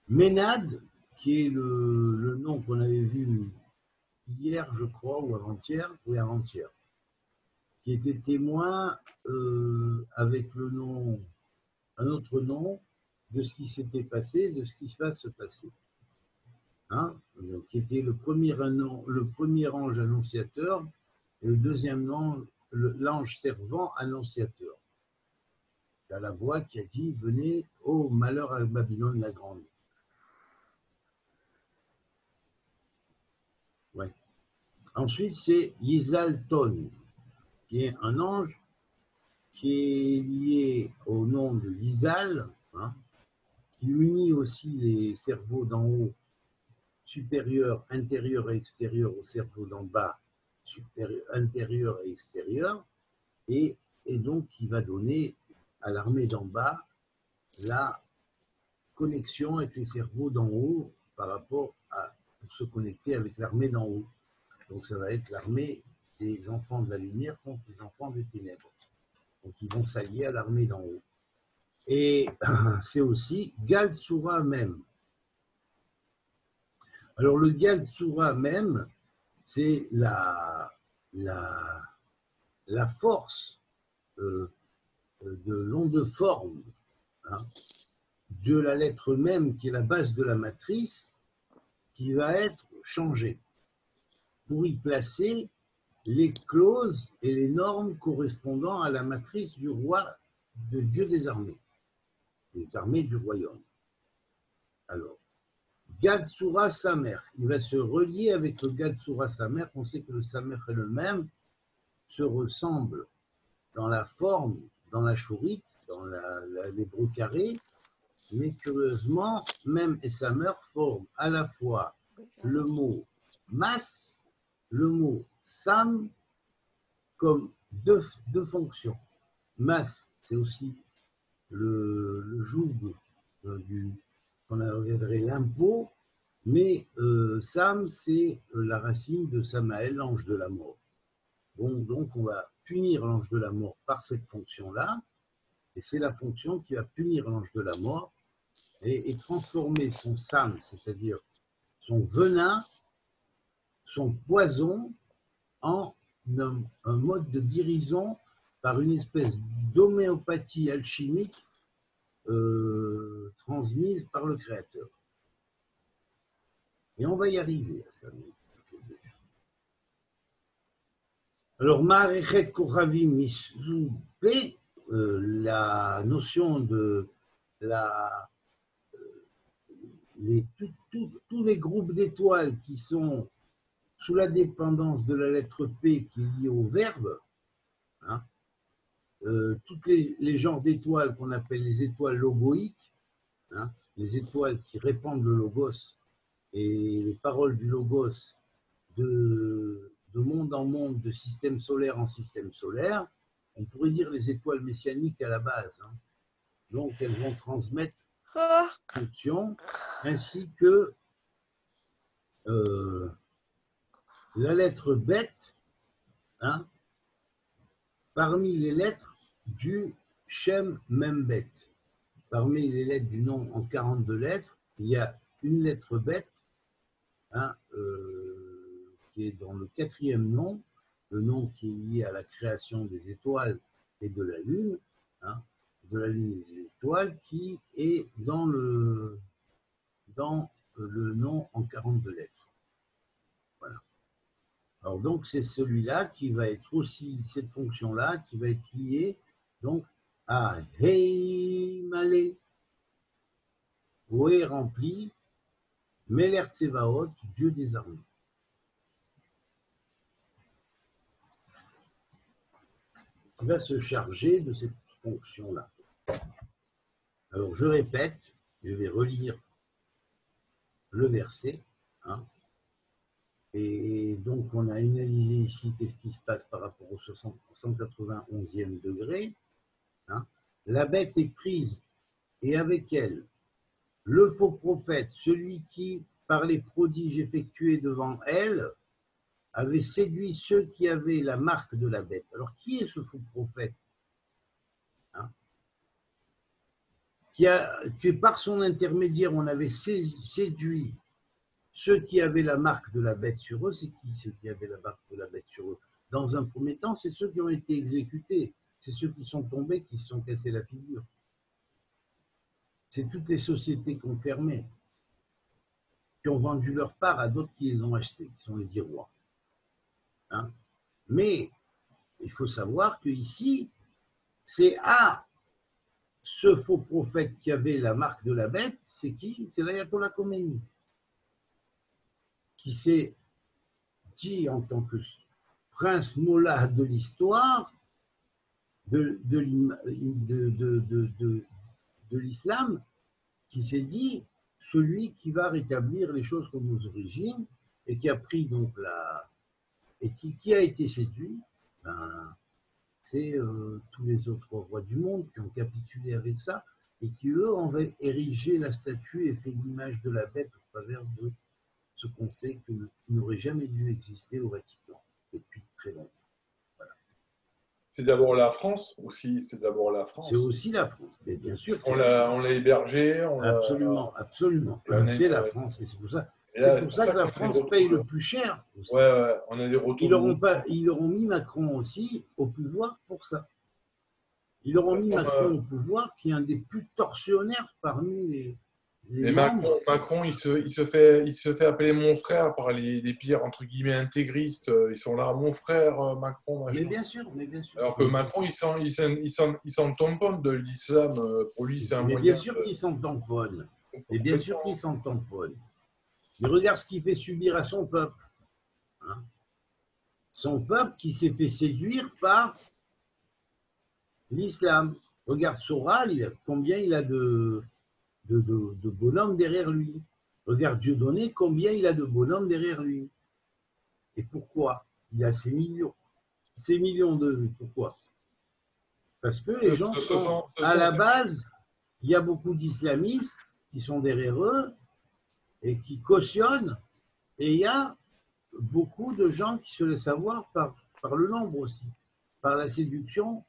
S1: Ménad, qui est le nom qu'on avait vu hier, je crois, ou avant-hier, qui était témoin avec le nom, un autre nom, de ce qui s'était passé, de ce qui va se passer. Hein, qui était le premier ange annonciateur et le deuxième nom, l'ange servant annonciateur. Il y a la voix qui a dit « Venez, ô malheur à Babylone la grande ». Ouais. Ensuite, c'est Yizalton, qui est un ange qui est lié au nom de Yizal, hein, qui unit aussi les cerveaux d'en haut, supérieur, intérieur et extérieur, au cerveau d'en bas, supérieur, intérieur et extérieur, et donc qui va donner à l'armée d'en bas la connexion avec les cerveaux d'en haut par rapport à pour se connecter avec l'armée d'en haut. Donc ça va être l'armée des enfants de la lumière contre les enfants des ténèbres. Donc ils vont s'allier à l'armée d'en haut. Et c'est aussi Galtsura même. Alors le Galtsura même, c'est la force de l'onde forme, hein, de la lettre même qui est la base de la matrice, qui va être changée pour y placer les clauses et les normes correspondant à la matrice du roi de Dieu des armées du royaume. Alors, Galtsura Samer, il va se relier avec le Galtsura Samer. On sait que le Samer est le même, se ressemble dans la forme, dans la chourite, dans l'hébreu carré, mais curieusement, même et Samer forment à la fois le mot mas, le mot sam, comme deux fonctions. Mas, c'est aussi le joug qu'on appellerait l'impôt, mais Sam, c'est la racine de Samaël, l'ange de la mort. Bon, donc, on va punir l'ange de la mort par cette fonction-là, et c'est la fonction qui va punir l'ange de la mort et transformer son Sam, c'est-à-dire son venin, son poison, en un mode de guérison par une espèce d'homéopathie alchimique transmise par le Créateur. Et on va y arriver à ça. Alors, Ma'arechet Kochavim Missoupé, la notion de tous les groupes d'étoiles qui sont sous la dépendance de la lettre P qui est liée au verbe, hein, tous les genres d'étoiles qu'on appelle les étoiles logoïques, hein, les étoiles qui répandent le logos et les paroles du logos de monde en monde, de système solaire en système solaire, on pourrait dire les étoiles messianiques à la base. Hein. Donc elles vont transmettre fonction, ainsi que la lettre bête, hein, parmi les lettres du Shem Membet. Parmi les lettres du nom en 42 lettres, il y a une lettre bête, hein, qui est dans le 4e nom, le nom qui est lié à la création des étoiles et de la Lune, hein, de la Lune et des étoiles, qui est dans le nom en 42 lettres. Voilà. Alors donc c'est celui-là qui va être aussi, cette fonction-là, qui va être liée donc à Hei Malé, Oé rempli, Meler Tsevaot, Dieu des armées. Qui va se charger de cette fonction-là. Alors je répète, je vais relire le verset, hein. Et donc on a analysé ici qu'est-ce qui se passe par rapport au 191e degré. Hein. La bête est prise, et avec elle, le faux prophète, celui qui, par les prodiges effectués devant elle, avait séduit ceux qui avaient la marque de la bête. Alors, qui est ce faux prophète? Hein, que par son intermédiaire, on avait séduit ceux qui avaient la marque de la bête sur eux. C'est qui ceux qui avaient la marque de la bête sur eux? Dans un premier temps, c'est ceux qui ont été exécutés. C'est ceux qui sont tombés, qui se sont cassés la figure. C'est toutes les sociétés confirmées qui ont vendu leur part à d'autres qui les ont achetés, qui sont les dix rois. Hein? Mais il faut savoir qu'ici, c'est ce faux prophète qui avait la marque de la bête, c'est qui? C'est l'Ayatollah Khomeini, qui s'est dit en tant que prince mollah de l'histoire de l'islam, qui s'est dit celui qui va rétablir les choses comme aux origines, et qui a pris donc et qui a été séduit, c'est tous les autres rois du monde qui ont capitulé avec ça, et qui eux ont érigé la statue et fait l'image de la bête au travers de ce qu'on sait qui n'aurait jamais dû exister au Vatican depuis très longtemps. Voilà.
S2: C'est d'abord la France aussi, c'est d'abord la France.
S1: C'est aussi la France, mais bien sûr.
S2: On l'a hébergé.
S1: Absolument. C'est la France, et c'est pour ça.
S2: C'est
S1: pour ça que la France paye le plus cher. Aussi.
S2: Ouais, on a des retours.
S1: Ils auront mis Macron aussi au pouvoir pour ça. Ils auront mis Macron au pouvoir, qui est un des plus tortionnaires parmi les
S2: Macron, il se fait appeler mon frère par les pires, entre guillemets, intégristes. Ils sont là, mon frère, Macron. Machin.
S1: Mais bien sûr.
S2: Alors que Macron, il s'en tamponne de l'islam. Pour lui, c'est un moyen.
S1: Bien sûr qu'il s'en tamponne. Et bien sûr qu'il s'en tamponne. Mais regarde ce qu'il fait subir à son peuple. Hein? Son peuple qui s'est fait séduire par l'islam. Regarde Soral, combien il a de bonhommes derrière lui. Regarde Dieudonné, combien il a de bonhommes derrière lui. Et pourquoi? Il a ces millions. Ces millions de vues. Pourquoi? Parce que les gens sont, à la base, il y a beaucoup d'islamistes qui sont derrière eux et qui cautionnent, et il y a beaucoup de gens qui se laissent avoir par le nombre aussi, par la séduction.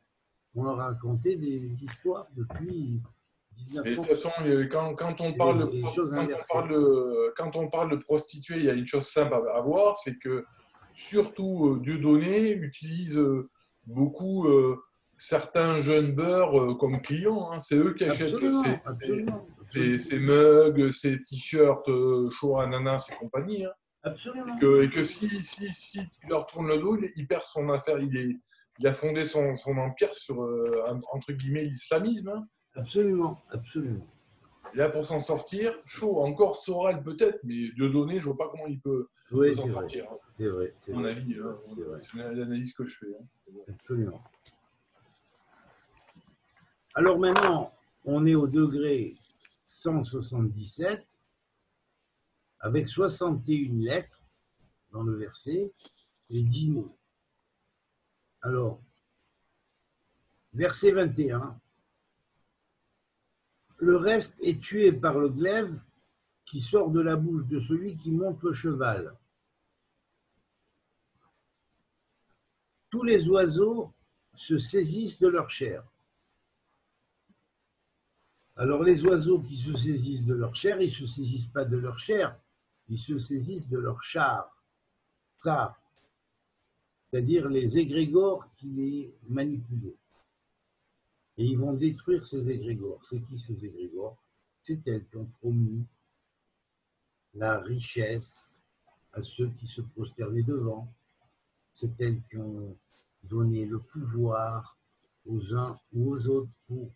S1: On leur a raconté des histoires depuis 1900.
S2: Et de toute façon, quand on parle de prostituées, il y a une chose simple à voir, c'est que surtout Dieudonné utilise beaucoup certains jeunes beurs comme clients. Hein. C'est eux qui achètent ces mugs, ces t-shirts chaud ananas et compagnie. Hein.
S1: Absolument.
S2: Et que si tu leur tournes le dos, il perd son affaire. Il a fondé son empire sur, entre guillemets, l'islamisme. Hein.
S1: Absolument.
S2: Et là, pour s'en sortir, chaud. Encore Soral peut-être, mais Dieudonné, je ne vois pas comment il peut s'en sortir.
S1: C'est vrai.
S2: C'est mon avis. C'est l'analyse que je fais. Hein.
S1: Bon. Absolument. Alors maintenant, on est au degré 177, avec 61 lettres dans le verset et 10 mots. Alors, verset 21, le reste est tué par le glaive qui sort de la bouche de celui qui monte le cheval. Tous les oiseaux se saisissent de leur chair. Alors les oiseaux qui se saisissent de leur chair, ils ne se saisissent pas de leur chair, ils se saisissent de leur char, ça, c'est-à-dire les égrégores qui les manipulent. Et ils vont détruire ces égrégores. C'est qui ces égrégores? C'est elles qui ont promu la richesse à ceux qui se prosternaient devant. C'est elles qui ont donné le pouvoir aux uns ou aux autres pour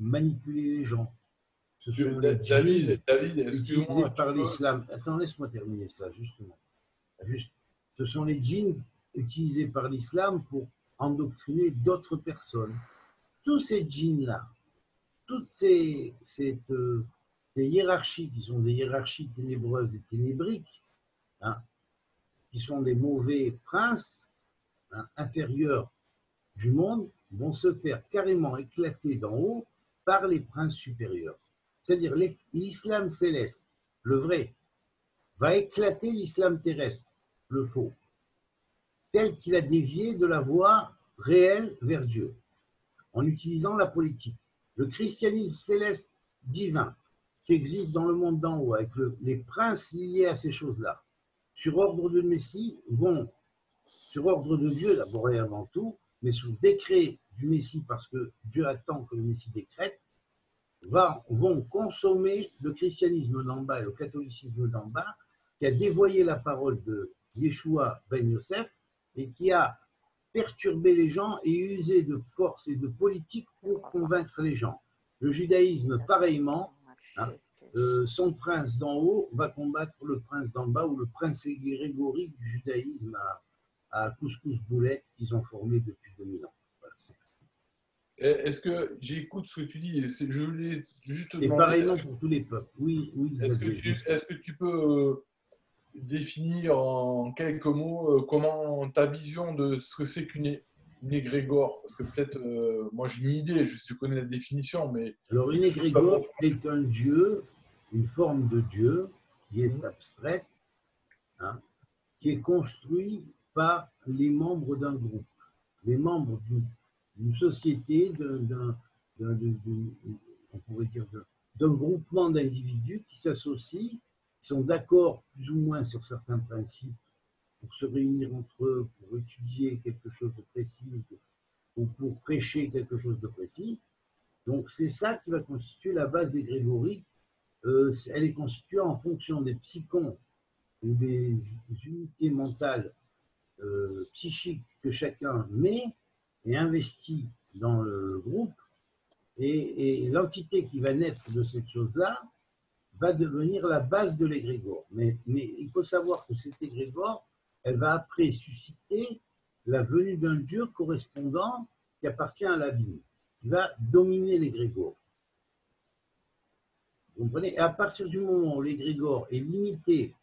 S1: manipuler les gens. Ce sont les
S2: David,
S1: utilisés par l'islam. Attends, laisse-moi terminer ça, justement. Ce sont les djinns utilisés par l'islam pour endoctriner d'autres personnes. Tous ces djinns-là, toutes ces hiérarchies qui sont des hiérarchies ténébreuses et ténébriques, hein, qui sont des mauvais princes inférieurs du monde, vont se faire carrément éclater d'en haut par les princes supérieurs. C'est-à-dire l'islam céleste, le vrai, va éclater l'islam terrestre, le faux, tel qu'il a dévié de la voie réelle vers Dieu, en utilisant la politique. Le christianisme céleste divin, qui existe dans le monde d'en haut, avec les princes liés à ces choses-là, sur ordre de Messie, vont, sur ordre de Dieu d'abord et avant tout, mais sous décret du Messie, parce que Dieu attend que le Messie décrète, vont consommer le christianisme d'en bas et le catholicisme d'en bas, qui a dévoyé la parole de Yeshua ben Yosef et qui a perturbé les gens et usé de force et de politique pour convaincre les gens. Le judaïsme, pareillement, hein, son prince d'en haut va combattre le prince d'en bas ou le prince grégorique du judaïsme à couscous-boulette qu'ils ont formé depuis 2000 ans.
S2: Est-ce que j'écoute ce que tu dis? Je voulais juste te
S1: demander. Et pareillement pour tous les peuples. Oui, oui.
S2: Est-ce que tu peux définir en quelques mots comment ta vision de ce que c'est qu'une égrégore? Parce que peut-être, moi j'ai une idée, je connais la définition, mais...
S1: Alors une égrégore est un dieu, une forme de dieu qui est abstraite, hein, qui est construit par les membres d'un groupe, les membres d'une société, on pourrait dire d'un groupement d'individus qui s'associent, qui sont d'accord plus ou moins sur certains principes pour se réunir entre eux, pour étudier quelque chose de précis ou pour prêcher quelque chose de précis. Donc c'est ça qui va constituer la base des grégories. Elle est constituée en fonction des psychons ou des unités mentales psychiques que chacun met et investit dans le groupe, et l'entité qui va naître de cette chose-là va devenir la base de l'égrégore. Mais il faut savoir que cette égrégore, elle va après susciter la venue d'un dieu correspondant qui appartient à la vie, qui va dominer l'égrégore. Vous comprenez? Et à partir du moment où l'égrégore est limité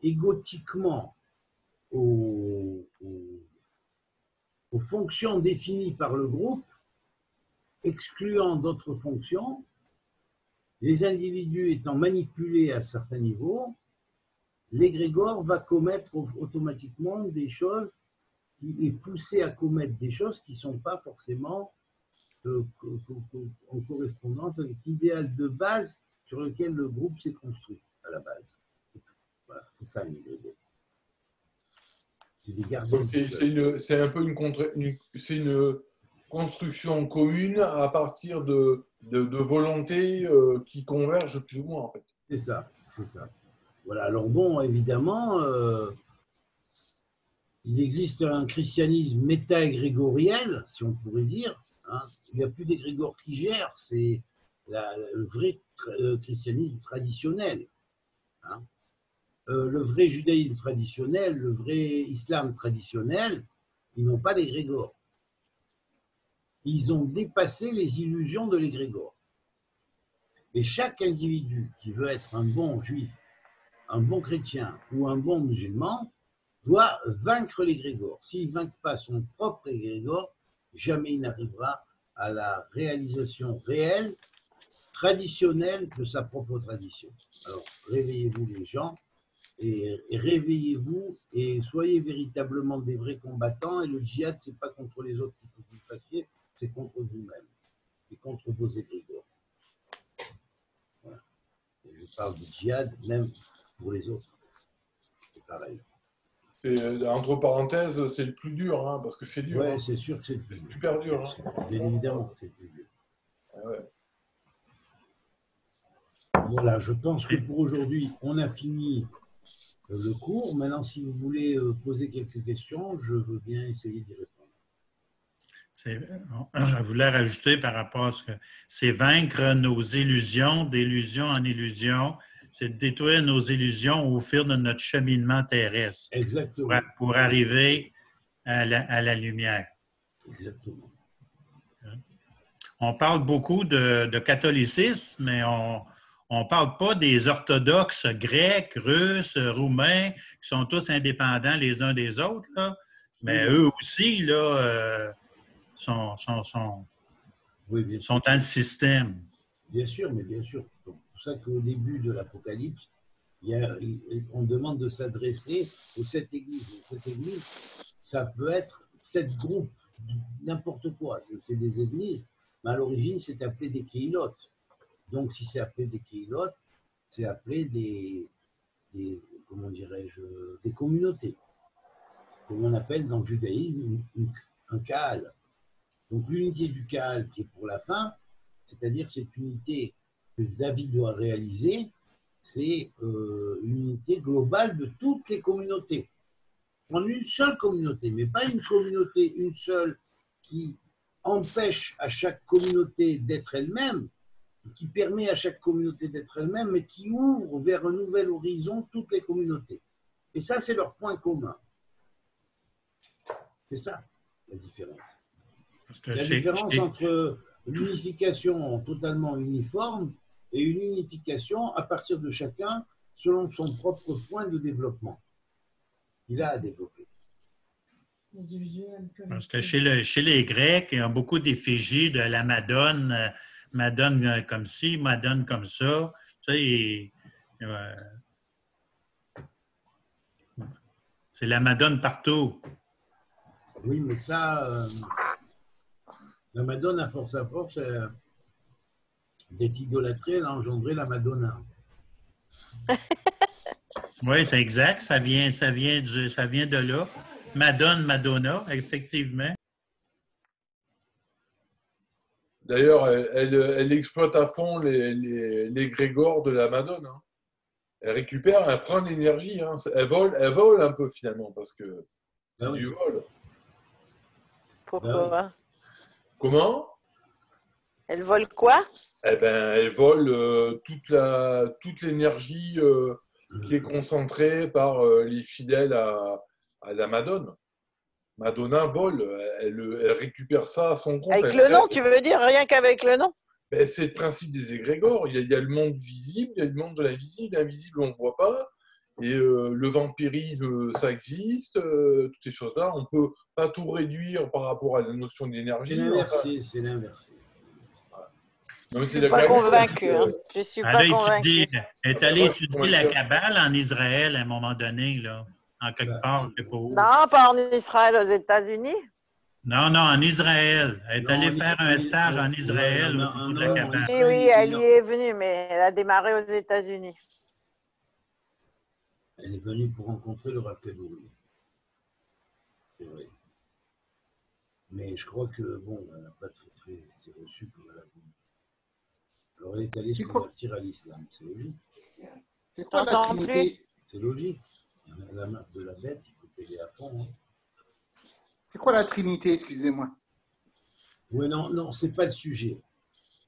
S1: égotiquement aux fonctions définies par le groupe, excluant d'autres fonctions, les individus étant manipulés à certains niveaux, l'égrégore va commettre automatiquement des choses, qui est poussé à commettre des choses qui ne sont pas forcément en correspondance avec l'idéal de base sur lequel le groupe s'est construit à la base. Voilà, c'est ça une égrégore.
S2: C'est un peu une construction commune à partir de volontés qui convergent plus ou moins, en fait.
S1: C'est ça, c'est ça. Voilà, alors bon, évidemment, il existe un christianisme méta-égrégoriel, si on pourrait dire. Hein. Il n'y a plus d'égrégore qui gère, c'est le vrai christianisme traditionnel. Hein. Le vrai judaïsme traditionnel, le vrai islam traditionnel, ils n'ont pas d'égrégore. Ils ont dépassé les illusions de l'égrégore. Et chaque individu qui veut être un bon juif, un bon chrétien ou un bon musulman doit vaincre l'égrégore. S'il ne vainc pas son propre égrégore, jamais il n'arrivera à la réalisation réelle, traditionnelle de sa propre tradition. Alors, réveillez-vous les gens, et réveillez-vous et soyez véritablement des vrais combattants. Et le djihad, ce n'est pas contre les autres qu'il faut que vous le fassiez, c'est contre vous-même et contre vos égrégores. Voilà. Et je parle du djihad même pour les autres. C'est pareil.
S2: Entre parenthèses, c'est le plus dur, hein, parce que c'est dur.
S1: Oui,
S2: hein.
S1: c'est sûr que c'est le plus dur.
S2: C'est super dur. Hein.
S1: Bien évidemment que c'est le plus dur.
S2: Ouais.
S1: Voilà, je pense que pour aujourd'hui, on a fini le cours. Maintenant, si vous voulez poser quelques questions, je veux bien essayer d'y répondre.
S5: Je voulais rajouter par rapport à ce que c'est vaincre nos illusions, d'illusion en illusion, c'est détruire nos illusions au fil de notre cheminement terrestre.
S1: Exactement.
S5: Pour arriver à la lumière.
S1: Exactement.
S5: On parle beaucoup de catholicisme, mais on ne parle pas des orthodoxes grecs, russes, roumains, qui sont tous indépendants les uns des autres, là. Mais eux aussi, là,
S1: Oui, bien sûr.
S5: sont dans le système.
S1: Bien sûr, mais bien sûr. C'est pour ça qu'au début de l'Apocalypse, on demande de s'adresser aux 7 églises. Les 7 églises, ça peut être 7 groupes, n'importe quoi. C'est des églises, mais à l'origine, c'est appelé des kéhilotes. Donc, si c'est appelé des kéhilotes, c'est appelé comment dirais-je, des communautés, comme on appelle dans le judaïsme un Kaal. Donc, l'unité du Kaal qui est pour la fin, c'est-à-dire cette unité que David doit réaliser, c'est une unité globale de toutes les communautés. Prendre une seule communauté, mais pas une communauté, une seule, qui empêche à chaque communauté d'être elle-même, qui permet à chaque communauté d'être elle-même, mais qui ouvre vers un nouvel horizon toutes les communautés. Et ça, c'est leur point commun. C'est ça, la différence.
S5: Parce que
S1: La différence entre l'unification totalement uniforme et une unification à partir de chacun selon son propre point de développement qu'il a à développer.
S5: Parce que chez les Grecs, il y a beaucoup d'effigies de la Madone, Madone comme ci, Madone comme ça. Tu sais, c'est la Madone partout.
S1: Oui, mais ça, la Madone, à force, d'être idolâtrée, elle a engendré la Madonna.
S5: Oui, c'est exact. Ça vient de là. Madone, Madonna, effectivement.
S2: D'ailleurs, elle exploite à fond les grégores de la Madone. Hein. Elle récupère, elle prend l'énergie. Hein. Elle vole un peu finalement parce que c'est du vol.
S3: Pourquoi?
S2: Comment?
S3: Elle vole quoi?
S2: Eh ben, elle vole toute l'énergie qui est concentrée par les fidèles à la Madone. Madonna vole, elle récupère ça à son compte.
S3: Avec le nom, tu veux dire rien qu'avec le nom?
S2: Ben, c'est le principe des égrégores. Il y a le monde visible, il y a le monde de l'invisible. L'invisible, on ne voit pas. Et le vampirisme, ça existe. Toutes ces choses-là, on ne peut pas tout réduire par rapport à la notion d'énergie.
S1: C'est l'inversé.
S3: Je ne suis pas convaincu. Je suis pas convaincu.
S5: Elle est allée étudier la Kabbale en Israël à un moment donné, là, en quelque part, je sais pas où.
S3: Non, pas en Israël, aux États-Unis.
S5: Non, en Israël. Elle est allée faire un stage en Israël au niveau de la Kabbale.
S3: Oui, elle y est venue, mais elle a démarré aux États-Unis.
S1: Elle est venue pour rencontrer le Rav Kadouri. C'est vrai. Mais je crois que, bon, elle n'a pas très reçu comme elle a voulu. Alors elle est allée se convertir à l'islam. C'est logique.
S6: C'est quoi la Trinité?
S1: C'est logique. La marque de la bête, il faut payer à fond. Hein.
S6: C'est quoi la Trinité, excusez-moi?
S1: Oui, non, c'est pas le sujet.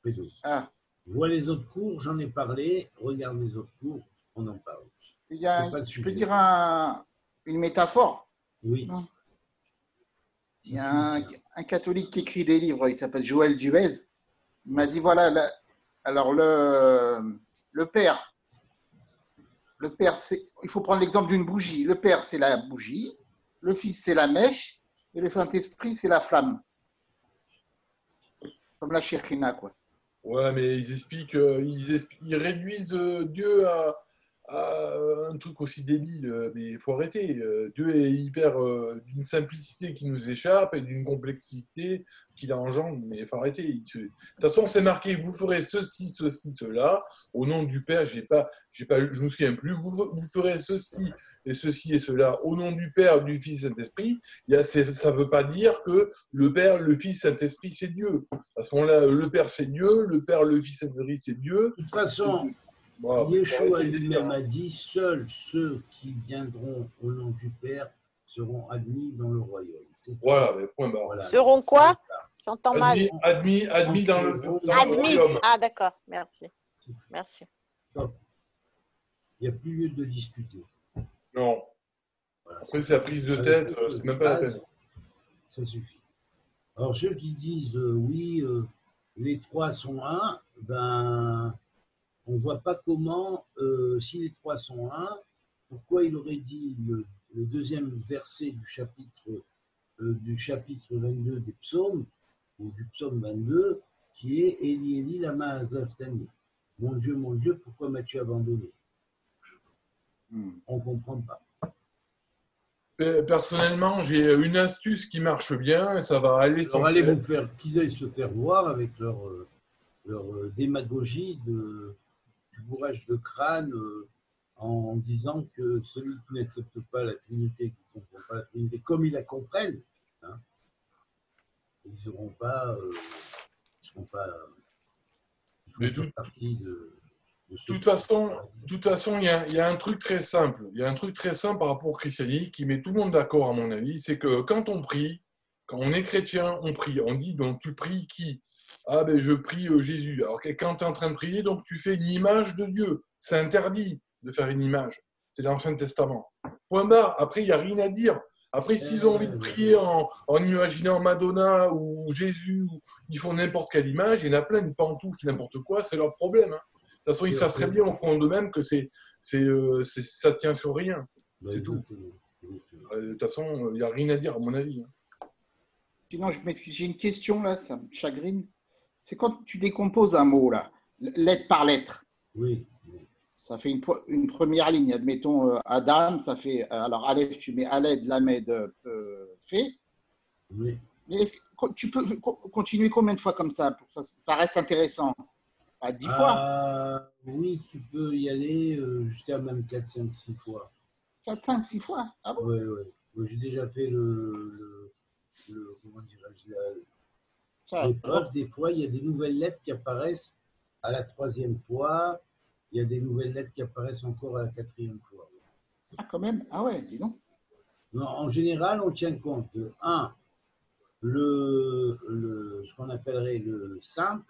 S1: Pédo.
S6: Ah.
S1: Vois les autres cours, j'en ai parlé. Regarde les autres cours, on en parle.
S6: Je peux dire une métaphore?
S1: Oui.
S6: Non. Il y a un catholique qui écrit des livres, il s'appelle Joël Duez. Il m'a dit, voilà, alors le père, il faut prendre l'exemple d'une bougie. Le père, c'est la bougie, le fils, c'est la mèche, et le Saint-Esprit, c'est la flamme. Comme la Shekhina, quoi.
S2: Ouais, mais ils réduisent Dieu à un truc aussi débile, mais il faut arrêter. Dieu est hyper d'une simplicité qui nous échappe et d'une complexité qui la engendre, mais il faut arrêter. De toute façon, c'est marqué, vous ferez ceci, cela, au nom du Père, je ne me souviens plus, vous ferez ceci et cela, au nom du Père, du Fils et de Saint-Esprit. Ça ne veut pas dire que le Père, le Fils, Saint-Esprit, c'est Dieu. À ce moment-là, le Père, c'est Dieu, le Père, le Fils, Saint-Esprit, c'est Dieu.
S1: De toute façon, Yeshua lui-même a dit, seuls ceux qui viendront au nom du Père seront admis dans le royaume.
S2: Voilà, mais point barre.
S3: Voilà. Seront quoi? J'entends mal.
S2: Admis dans le
S3: royaume. Ah, d'accord, merci.
S1: Stop. Il n'y a plus lieu de discuter.
S2: Non. Voilà. Après, c'est la prise de tête, c'est même pas la peine.
S1: Ça suffit. Alors, ceux qui disent oui, les trois sont un, ben, on ne voit pas comment, si les trois sont un, pourquoi il aurait dit le deuxième verset du chapitre 22 des psaumes, ou du psaume 22, qui est Eli Eli lama azavtani. Mon Dieu, pourquoi m'as-tu abandonné? On ne comprend pas.
S2: Personnellement, j'ai une astuce qui marche bien et ça va aller
S1: Alors, allez vous faire, qu'ils aillent se faire voir avec leur démagogie du bourrage de crâne en disant que celui qui n'accepte pas la Trinité, qui ne comprend pas la Trinité, comme ils la comprennent, hein, ils ne seront pas, partie de
S2: toute façon, il y a un truc très simple. Il y a un truc très simple par rapport au christianisme qui met tout le monde d'accord, à mon avis. C'est que quand on prie, quand on est chrétien, on prie. On dit, donc, tu pries qui? Ah, ben, je prie Jésus. Alors, quand tu es en train de prier, donc, tu fais une image de Dieu. C'est interdit de faire une image. C'est l'Ancien Testament. Point barre. Après, il n'y a rien à dire. Après, s'ils ont envie de prier en imaginant Madonna ou Jésus, ou ils font n'importe quelle image, il y en a plein de pantoufles, n'importe quoi, c'est leur problème. Hein. De toute façon, ils savent très bien au fond d'eux-mêmes que ça tient sur rien. C'est tout. De toute façon, il n'y a rien à dire, à mon avis.
S6: Sinon, je m'excuse, j'ai une question là, ça me chagrine. C'est quand tu décomposes un mot là, lettre par lettre.
S1: Oui.
S6: Ça fait une première ligne. Admettons, Adam, ça fait. Alors, Aleph, tu mets Aled, Lamed, fait.
S1: Oui.
S6: Mais tu peux continuer combien de fois comme ça pour que ça reste intéressant? À 10 fois?
S1: Oui, tu peux y aller jusqu'à même 4, 5, 6 fois.
S6: 4, 5, 6 fois? Ah bon?
S1: Oui. J'ai déjà fait comment dirais-je, l'épreuve. Des fois, il y a des nouvelles lettres qui apparaissent à la 3e fois. Il y a des nouvelles lettres qui apparaissent encore à la 4e fois.
S6: Ah, quand même? Ah ouais, dis donc.
S1: Non, en général, on tient compte de 1, ce qu'on appellerait le simple.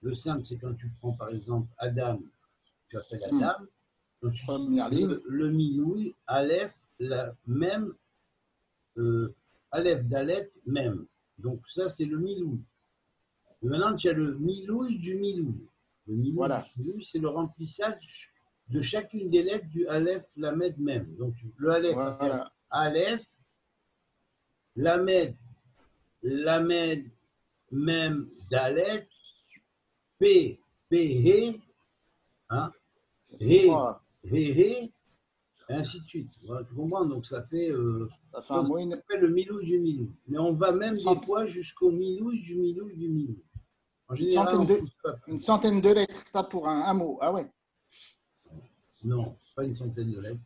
S1: Le simple, c'est quand tu prends par exemple Adam, tu appelles Adam. Donc, tu le milouï, Aleph, la même, Aleph Dalet, même. Donc ça, c'est le milouï. Maintenant, tu as le milouï du milouï. Le milouï, c'est le remplissage de chacune des lettres du Aleph, Lamed, même. Donc le Aleph, Aleph, Lamed, même, Dalet, P, He, hein, He, et ainsi de suite. Voilà, tu comprends? Donc ça fait
S6: un mot,
S1: le milouï du milouï. Mais on va même des fois jusqu'au milouï du milouï du milouï. En général,
S6: une centaine de lettres, ça pour un mot. Ah ouais.
S1: Non, pas une centaine de lettres.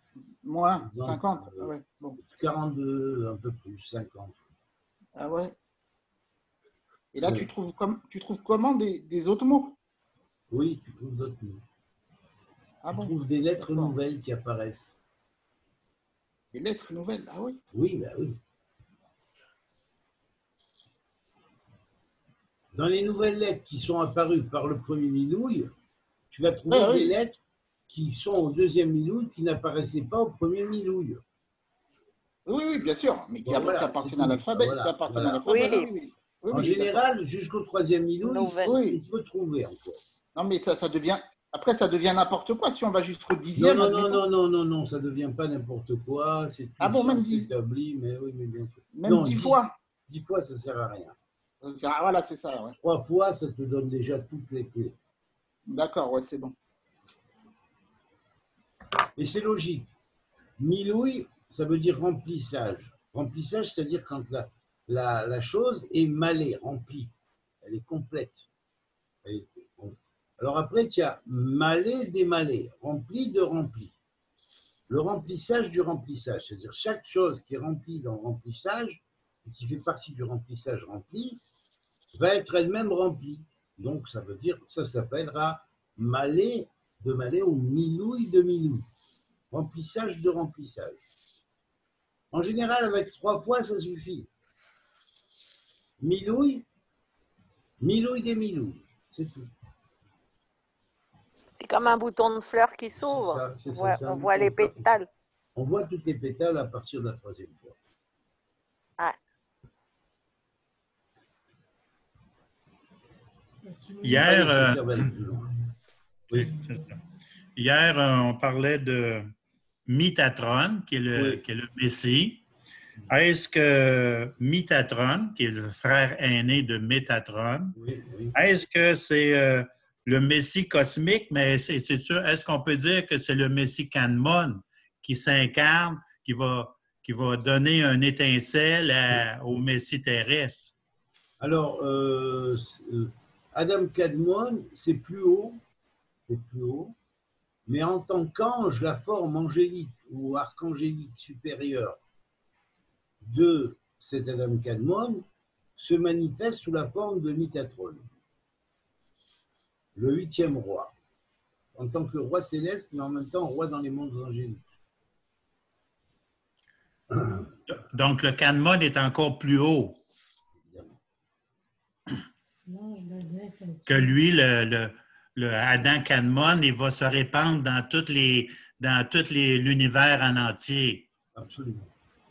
S6: Moins, 50. Ah ouais. Bon.
S1: 42, un peu plus, 50.
S6: Ah ouais. Et là, tu trouves comment des autres mots?
S1: Oui, tu trouves d'autres mots.
S6: Ah bon?
S1: Tu trouves des lettres nouvelles qui apparaissent.
S6: Des lettres nouvelles? Ah oui?
S1: Oui, ben oui. Dans les nouvelles lettres qui sont apparues par le premier milouï, tu vas trouver des lettres qui sont au deuxième milouï qui n'apparaissaient pas au premier milouï.
S6: Oui, bien sûr, mais qui appartiennent à l'alphabet.
S3: Oui.
S1: En général, jusqu'au troisième milouï, tu peux trouver encore.
S6: Non, mais ça devient. Après, ça devient n'importe quoi si on va jusqu'au 10e.
S1: Non, ça ne devient pas n'importe quoi. C'est tout
S6: même 10
S1: établi, mais oui, mais bien sûr.
S6: Même 10 fois.
S1: 10 fois, ça ne sert à rien.
S6: Voilà, c'est ça. Ouais.
S1: 3 fois, ça te donne déjà toutes les clés.
S6: D'accord, ouais, c'est bon.
S1: Et c'est logique. Milouï, ça veut dire remplissage. Remplissage, c'est-à-dire quand la chose est malée, remplie. Elle est complète. Alors après, tu as malé, démalé, rempli de rempli. Le remplissage du remplissage, c'est-à-dire chaque chose qui est remplie dans le remplissage, et qui fait partie du remplissage rempli, va être elle-même remplie. Donc ça veut dire, ça s'appellera malé de malé ou milouï de milouï. Remplissage de remplissage. En général, avec 3 fois, ça suffit. Milouï des milouï, c'est tout.
S3: C'est comme un bouton de fleur qui s'ouvre. On voit les pétales.
S1: On voit toutes les pétales à partir de la 3e fois.
S3: Ah.
S5: Hier, Hier, on parlait de Métatron, qui est le Messie. est-ce que Métatron, qui est le frère aîné de Métatron, est-ce que c'est le Messie cosmique, mais est-ce qu'on peut dire que c'est le Messie Kanmon qui s'incarne, qui va donner un étincelle au Messie terrestre?
S1: Alors, Adam Kadmon, c'est plus haut, mais en tant qu'ange, la forme angélique ou archangélique supérieure de cet Adam Kadmon se manifeste sous la forme de Métatron, le 8e roi, en tant que roi céleste, mais en même temps roi dans les mondes angéliques.
S5: Donc, le Kadmon est encore plus haut que lui, le Adam Kadmon, il va se répandre dans l'univers en entier.
S1: Absolument.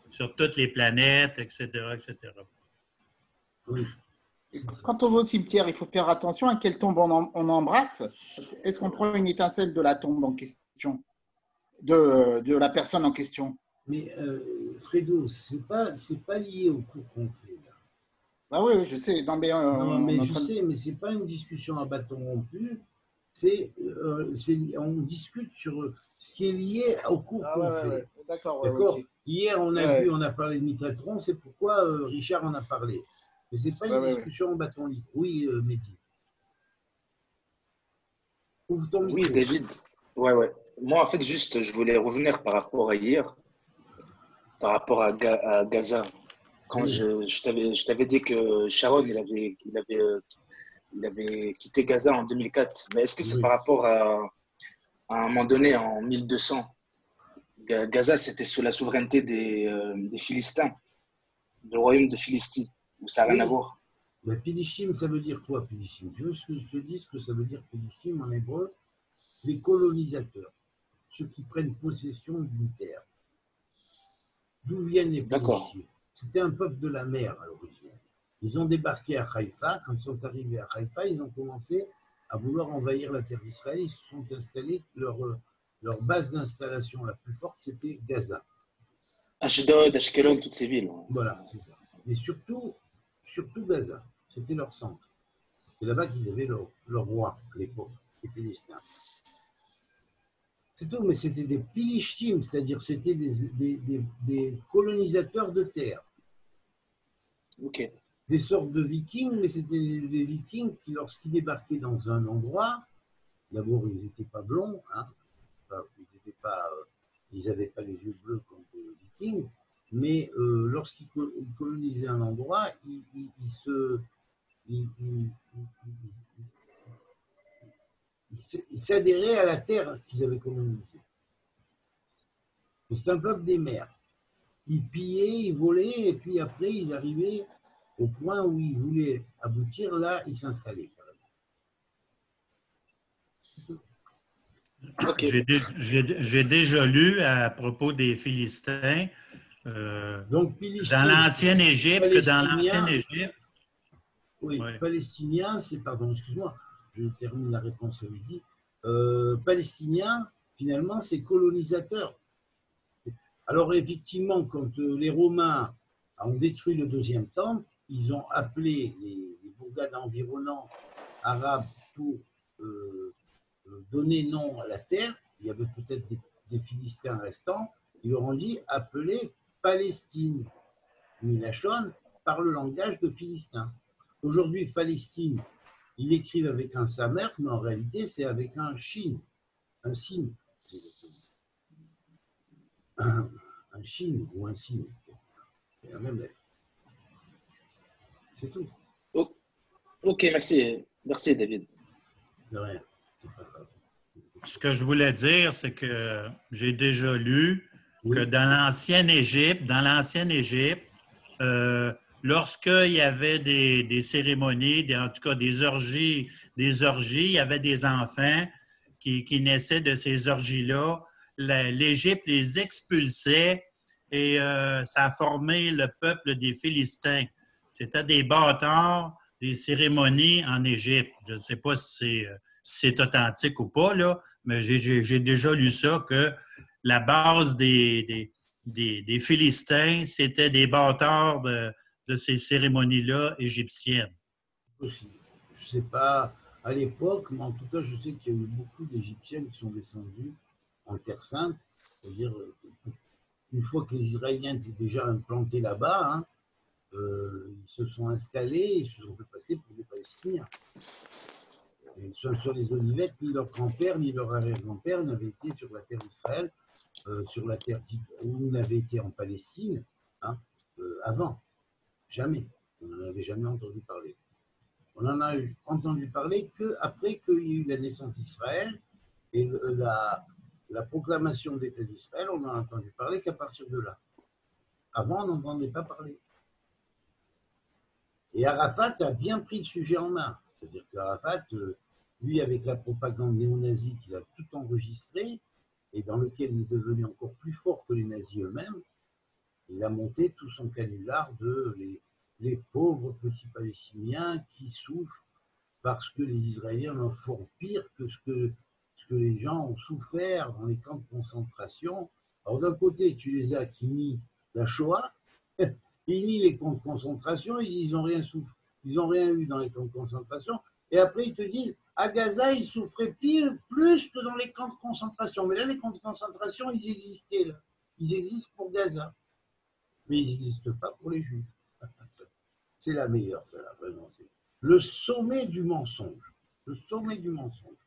S5: Sur toutes les planètes, etc., etc.
S1: Oui.
S6: Quand on va au cimetière, il faut faire attention à quelle tombe on embrasse. Est-ce qu'on prend une étincelle de la tombe en question, de la personne en question?
S1: Mais Fredo, c'est pas lié au cours qu'on fait là.
S6: Ah oui, je sais. Non, mais
S1: je sais, mais c'est pas une discussion à bâton rompu. On discute sur ce qui est lié au cours qu'on fait.
S6: Ouais. D'accord.
S1: Okay. Hier, on a parlé de Métatron, c'est pourquoi Richard en a parlé. Mais c'est pas une discussion en bâton libre. Oui, Mehdi.
S4: Ouvre ton micro. Oui, David. Ouais. Moi, en fait, juste, je voulais revenir par rapport à hier, par rapport à Gaza. Quand je t'avais dit que Sharon, il avait quitté Gaza en 2004. Mais est-ce que c'est par rapport à un moment donné, en 1200, Gaza, c'était sous la souveraineté des Philistins, du royaume de Philistie, où ça n'a rien à voir?
S1: Mais Philistine, ça veut dire quoi, Philistine? Tu veux que je te dise ce que ça veut dire Philistine en hébreu? Les colonisateurs, ceux qui prennent possession d'une terre. D'où viennent les Philistines? C'était un peuple de la mer à l'origine. Ils ont débarqué à Haïfa. Quand ils sont arrivés à Haïfa, ils ont commencé à vouloir envahir la terre d'Israël. Ils se sont installés, leur base d'installation la plus forte, c'était Gaza.
S4: Ashdod, Ashkelon, toutes ces villes.
S1: Voilà, c'est ça. Mais surtout Gaza. C'était leur centre. C'est là-bas qu'ils avaient leur roi à l'époque, les Philistins. C'est tout, mais c'était des Philistines, c'est-à-dire c'était des colonisateurs de terre.
S4: Ok.
S1: Des sortes de vikings, mais c'était des vikings qui, lorsqu'ils débarquaient dans un endroit, d'abord ils n'étaient pas blonds, hein, ils n'avaient pas les yeux bleus comme des vikings, mais lorsqu'ils colonisaient un endroit, ils s'adhéraient à la terre qu'ils avaient colonisée. C'est un peuple des mers. Ils pillaient, ils volaient, et puis après, ils arrivaient au point où ils voulaient aboutir, là, ils s'installaient.
S5: Okay. J'ai déjà lu à propos des Philistins,
S1: donc,
S5: dans l'ancienne Égypte, que dans l'ancienne Égypte.
S1: Oui, palestinien, c'est, pardon, excuse-moi, je termine la réponse à midi. Palestinien, finalement, c'est colonisateur. Alors, effectivement, quand les Romains ont détruit le deuxième temple, ils ont appelé les bourgades environnantes arabes pour donner nom à la terre. Il y avait peut-être des Philistins restants. Ils leur ont dit appelez Palestine. Milachon par le langage de Philistin. Aujourd'hui, Palestine, ils écrivent avec un samer, mais en réalité, c'est avec un shin, un sin. Un shin ou un sin. C'est la même lettre. C'est tout.
S4: Ok, merci. Merci, David.
S1: De rien.
S5: Ce que je voulais dire, c'est que j'ai déjà lu que dans l'ancienne Égypte, lorsqu'il y avait des cérémonies, en tout cas des orgies, il y avait des enfants qui naissaient de ces orgies-là. L'Égypte les expulsait et ça a formé le peuple des Philistins. C'était des bâtards, des cérémonies en Égypte. Je ne sais pas si c'est authentique ou pas, là, mais j'ai déjà lu ça, que la base des des Philistins, c'était des bâtards de ces cérémonies-là égyptiennes.
S1: Possible. Je ne sais pas à l'époque, mais en tout cas, je sais qu'il y a eu beaucoup d'Égyptiens qui sont descendus en Terre Sainte. C'est-à-dire, une fois que les Israéliens étaient déjà implantés là-bas, hein, ils se sont installés, ils se sont fait passer pour des Palestiniens. Et sur les Olivettes, ni leur grand-père, ni leur arrière-grand-père n'avaient été sur la terre d'Israël, sur la terre où ils n'avaient été en Palestine, hein, avant. Jamais. On n'en avait jamais entendu parler. On en a entendu parler qu'après qu'il y ait eu la naissance d'Israël et la proclamation d'État d'Israël, on n'en a entendu parler qu'à partir de là. Avant, on n'entendait pas parler. Et Arafat a bien pris le sujet en main. C'est-à-dire qu'Arafat, lui, avec la propagande néo-nazie qu'il a tout enregistré et dans lequel il est devenu encore plus fort que les nazis eux-mêmes, il a monté tout son canular de les pauvres petits Palestiniens qui souffrent parce que les Israéliens leur font pire que ce que les gens ont souffert dans les camps de concentration. Alors d'un côté, tu les as qui nient la Shoah, ils nient les camps de concentration, ils n'ont rien souffert, ils n'ont rien eu dans les camps de concentration, et après ils te disent à Gaza ils souffraient plus que dans les camps de concentration. Mais là, les camps de concentration, ils existaient là. Ils existent pour Gaza, mais ils n'existent pas pour les Juifs. C'est la meilleure, ça, là, vraiment. C'est le sommet du mensonge. Le sommet du mensonge.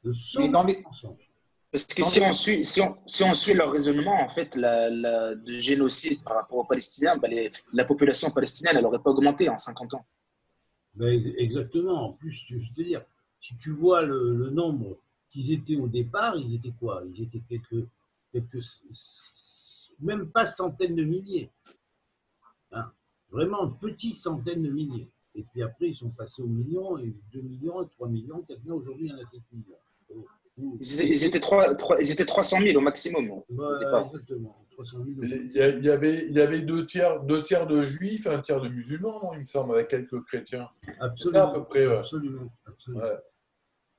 S1: Le sommet du mensonge.
S4: Parce que si on suit leur raisonnement, en fait, de génocide par rapport aux Palestiniens, ben la population palestinienne, elle n'aurait pas augmenté en 50 ans.
S1: Ben, exactement. En plus, je veux te dire, si tu vois le nombre qu'ils étaient au départ, ils étaient quoi? Ils étaient même pas centaines de milliers. Hein? Vraiment, petites centaines de milliers. Et puis après, ils sont passés aux millions, et 2 millions, et 3 millions, 4 millions. Aujourd'hui, il y en a 7 millions.
S4: Ils étaient 300 000 au maximum.
S1: Exactement. 300 000
S2: il y avait deux tiers de juifs, un tiers de musulmans, non, il me semble, avec quelques chrétiens.
S1: Absolument.
S2: C'est ça à peu près. Ouais.
S1: Absolument.
S2: Ouais.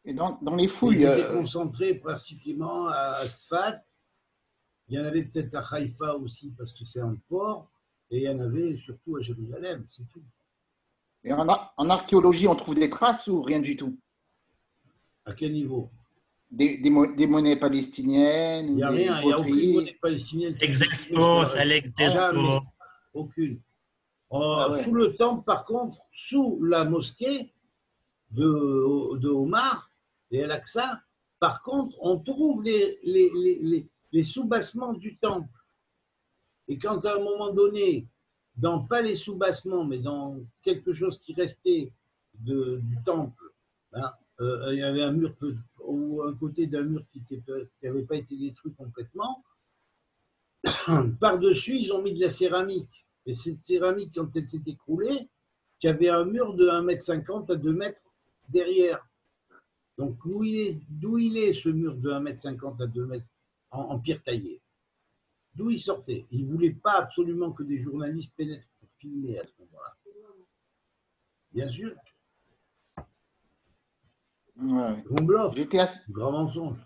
S6: Et dans les fouilles.
S1: Ils étaient concentrés pratiquement à Tzfat. Il y en avait peut-être à Haïfa aussi, parce que c'est un port. Et il y en avait surtout à Jérusalem, c'est tout.
S6: Et en archéologie, on trouve des traces ou rien du tout?
S1: À quel niveau?
S6: Des monnaies palestiniennes?
S1: Il n'y a rien, il n'y a aucune monnaie palestinienne.
S5: N'existe pas, ça n'existe pas.
S1: Aucune. Sous le temple, par contre, sous la mosquée de Omar et Al-Aqsa, par contre, on trouve les soubassements du temple. Et quand à un moment donné, pas les soubassements, mais dans quelque chose qui restait du temple, hein, il y avait un mur, ou un côté d'un mur qui n'avait pas été détruit complètement, par-dessus, ils ont mis de la céramique. Et cette céramique, quand elle s'est écroulée, il y avait un mur de 1,50 m à 2 mètres derrière. Donc, d'où il est ce mur de 1,50 m à 2 mètres en pierre taillée? D'où il sortait? Il ne voulait pas absolument que des journalistes pénètrent pour filmer à ce moment-là. Bien sûr.
S6: Ouais.
S1: Grand bluff,
S6: J'étais
S1: grand mensonge.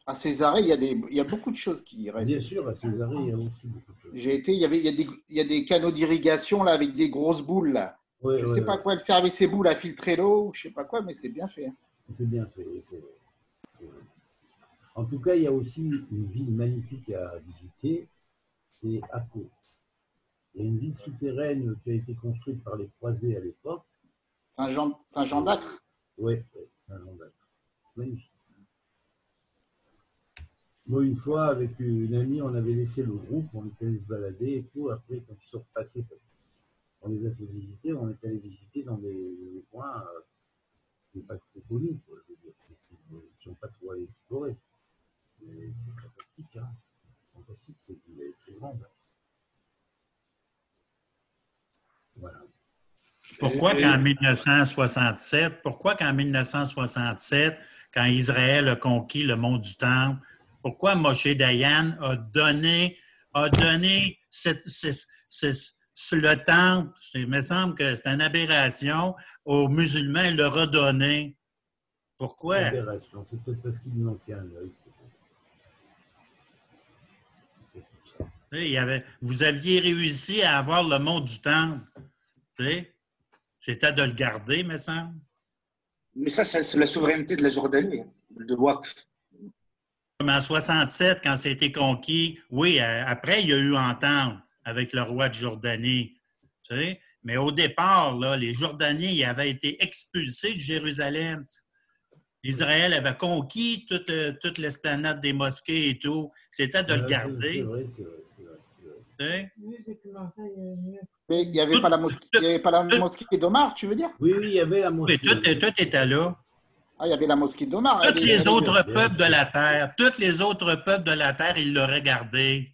S6: à Césarée, il y a beaucoup de choses qui restent.
S1: Bien sûr, à Césarée, il y a aussi beaucoup de choses.
S6: J'ai été, il y a des canaux d'irrigation là avec des grosses boules là.
S1: Ouais,
S6: Je ne sais pas à quoi elles servaient ces boules, à filtrer l'eau, je ne sais pas quoi, mais c'est bien fait.
S1: C'est bien fait. En tout cas, il y a aussi une ville magnifique à visiter, c'est Akko. Il y a une ville souterraine qui a été construite par les croisés à l'époque.
S6: Saint-Jean d'Acre.
S1: Oui, Saint-Jean d'Acre. Magnifique. Moi, une fois, avec une amie, on avait laissé le groupe, on était allé se balader et tout. Après, quand ils sont repassés, on les a fait visiter, on est allé visiter dans des coins qui ne sont pas trop connus, quoi, je veux dire, qui ne sont pas trop allés explorer. Mais c'est fantastique, hein. Fantastique, c'est qu'il est très grande. Voilà.
S5: Pourquoi qu'en 1967, quand Israël a conquis le mont du Temple, pourquoi Moshe Dayan a donné le temple, il me semble que c'est une aberration, aux musulmans, il le redonné. Pourquoi?
S1: Aberration, c'est peut-être parce qu'il lui manquait un œil.
S5: Vous aviez réussi à avoir le mont du Temple. C'était de le garder, me semble.
S4: Mais ça, c'est la souveraineté de la Jordanie, de Waqf.
S5: Mais en 67, quand c'était conquis, oui, après, il y a eu entente avec le roi de Jordanie. Mais au départ, là, les Jordaniens ils avaient été expulsés de Jérusalem. Israël avait conquis toute l'esplanade des mosquées et tout. C'était de le garder.
S1: C'est vrai.
S6: Mais il n'y avait pas la mosquée d'Omar, tu veux dire?
S1: Oui, il y avait la mosquée.
S5: Oui, tout était là.
S6: Ah, il y avait la mosquée d'Omar.
S5: Tous les autres peuples de la terre, ils l'auraient gardée.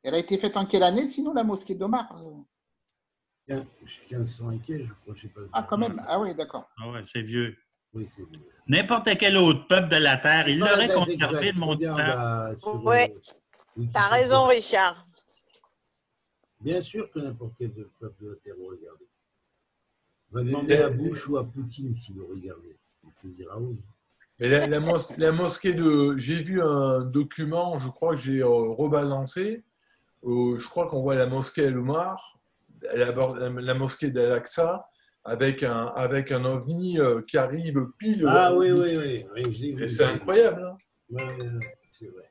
S6: Elle a été faite en quelle année, sinon, la mosquée d'Omar?
S1: 1500 et quelques, je crois. Je sais pas.
S6: Ah, quand même. Ah oui, d'accord.
S5: Ah ouais, c'est vieux.
S1: Oui, c'est vieux.
S5: N'importe quel autre peuple de la terre, il l'aurait conservé le mont du Temple.
S3: Oui, t'as raison, Richard.
S1: Bien sûr que n'importe quel peuple de la terre le regarder. On va demander à Bush ou à Poutine s'il le regardait. Il dira oui.
S2: Et la mosquée de... J'ai vu un document, je crois que j'ai rebalancé. Je crois qu'on voit la mosquée El-Omar, la mosquée d'Al-Aqsa, avec un ovni qui arrive pile.
S1: Ah oui, je l'ai vu.
S2: Et c'est incroyable. Hein.
S1: Ouais, c'est vrai.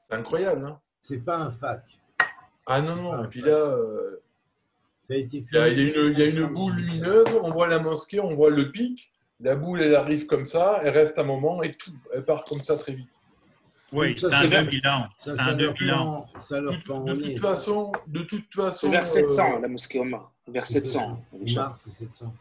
S2: C'est incroyable. Hein.
S1: C'est pas un fac.
S2: Ah non. Et puis là,
S1: ça a été
S2: il y a une boule lumineuse, on voit la mosquée, on voit le pic. La boule, elle arrive comme ça, elle reste un moment et tout, elle part comme ça très vite.
S5: Oui, c'est en 2011. C'est en 2011.
S1: Ça leur prend
S2: de toute façon.
S4: Vers 700, la mosquée Omar. Vers 700.
S1: Omar, c'est 700.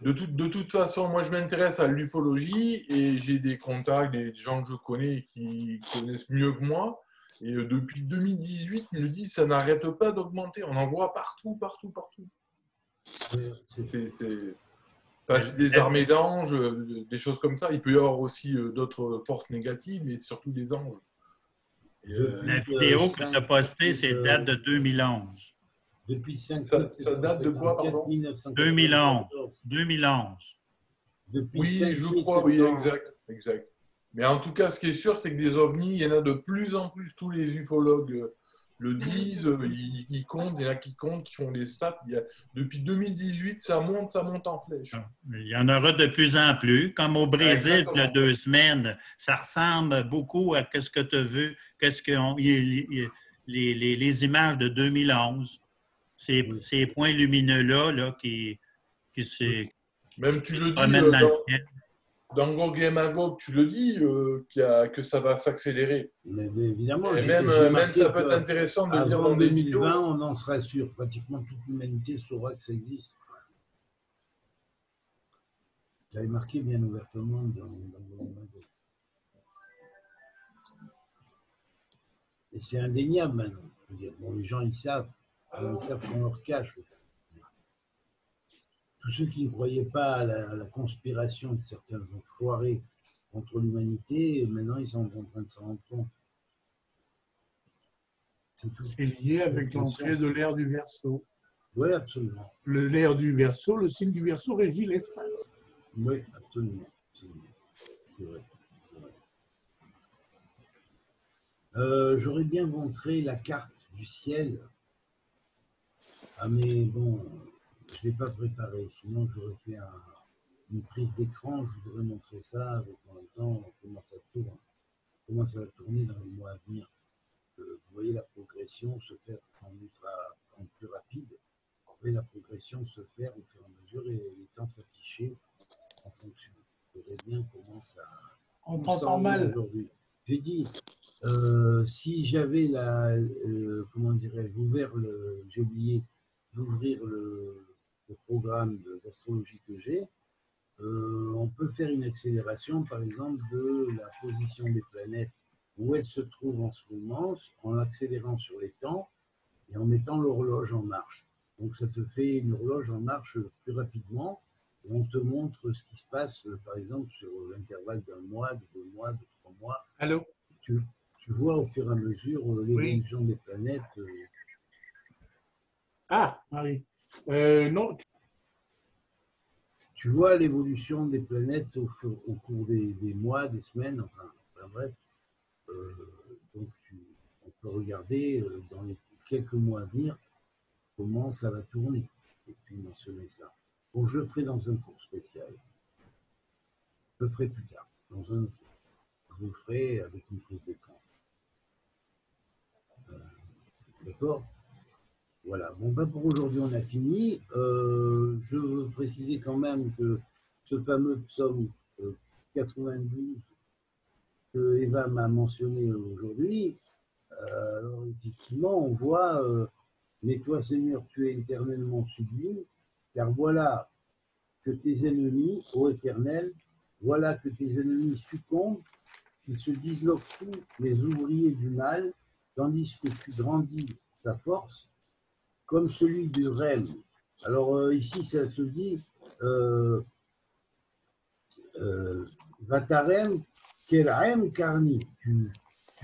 S2: De toute façon, moi, je m'intéresse à l'ufologie et j'ai des contacts, des gens que je connais qui connaissent mieux que moi. Et depuis 2018, ils me disent ça n'arrête pas d'augmenter. On en voit partout. C'est des armées d'anges, des choses comme ça. Il peut y avoir aussi d'autres forces négatives, mais surtout des anges.
S5: La vidéo que tu as postée, c'est date de 2011.
S1: Depuis 5
S2: ça date de quoi, pardon?
S5: 2011.
S2: Oui, je crois, oui, exact. Mais en tout cas, ce qui est sûr, c'est que des ovnis, il y en a de plus en plus. Tous les ufologues le disent, ils comptent, il y en a qui comptent, qui font des stats. Depuis 2018, ça monte en flèche.
S5: Il y en aura de plus en plus. Comme au Brésil, il y a 2 semaines, ça ressemble beaucoup à ce que tu as vu, les images de 2011. Ces points lumineux-là qui
S2: même tu le dis, dans Gog et Magog, tu le dis que ça va s'accélérer.
S1: Mais évidemment.
S2: Et même ça peut être intéressant de dire dans des
S1: 2020,
S2: vidéos.
S1: on en sera sûr. Pratiquement toute l'humanité saura que ça existe. J'avais marqué bien ouvertement dans Gog et Magog. Et c'est indéniable maintenant. Je veux dire, bon, les gens, ils savent qu'on leur cache. Tous ceux qui ne croyaient pas à la conspiration de certains enfoirés contre l'humanité, maintenant ils sont en train de s'en rendre compte.
S7: C'est lié avec l'entrée de l'ère du Verseau.
S1: Oui, absolument.
S7: L'ère du Verseau, le signe du Verseau régit l'espace.
S1: Oui, absolument. C'est vrai. J'aurais bien montré la carte du ciel. Ah mais bon, je ne l'ai pas préparé, sinon j'aurais fait une prise d'écran, je voudrais montrer ça avec en même temps comment ça tourne, comment ça va tourner dans les mois à venir. Vous voyez la progression se faire en plus rapide, vous voyez la progression se faire au fur et à mesure et les temps s'afficher en fonction. Vous verrez bien comment ça...
S7: On t'entend mal.
S1: Aujourd'hui. J'ai dit, si j'avais comment dirais-je, j'ai oublié d'ouvrir le programme d'astrologie que j'ai, on peut faire une accélération, par exemple, de la position des planètes, où elles se trouvent en ce moment, en accélérant sur les temps et en mettant l'horloge en marche. Donc ça te fait une horloge en marche plus rapidement et on te montre ce qui se passe, par exemple, sur l'intervalle d'un mois, de 2 mois, de 3 mois.
S7: Allô?
S1: Tu vois au fur et à mesure l'évolution des planètes.
S7: Ah, Marie. Non.
S1: Tu vois l'évolution des planètes au cours des mois, des semaines, enfin bref. Donc regarder dans les quelques mois à venir comment ça va tourner et puis mentionner ça. Bon, je le ferai dans un cours spécial. Je le ferai plus tard. Je le ferai avec une prise d'écran. D'accord? Voilà. Bon, ben pour aujourd'hui, on a fini. Je veux préciser quand même que ce fameux psaume 92 que Eva m'a mentionné aujourd'hui, alors effectivement, on voit mais toi, Seigneur, tu es éternellement sublime, car voilà que tes ennemis, ô Éternel, voilà que tes ennemis succombent, qu'ils se disloquent tous les ouvriers du mal, tandis que tu grandis ta force, comme celui du Rem. Alors ici, ça se dit Vatarem Kerem Karni. Tu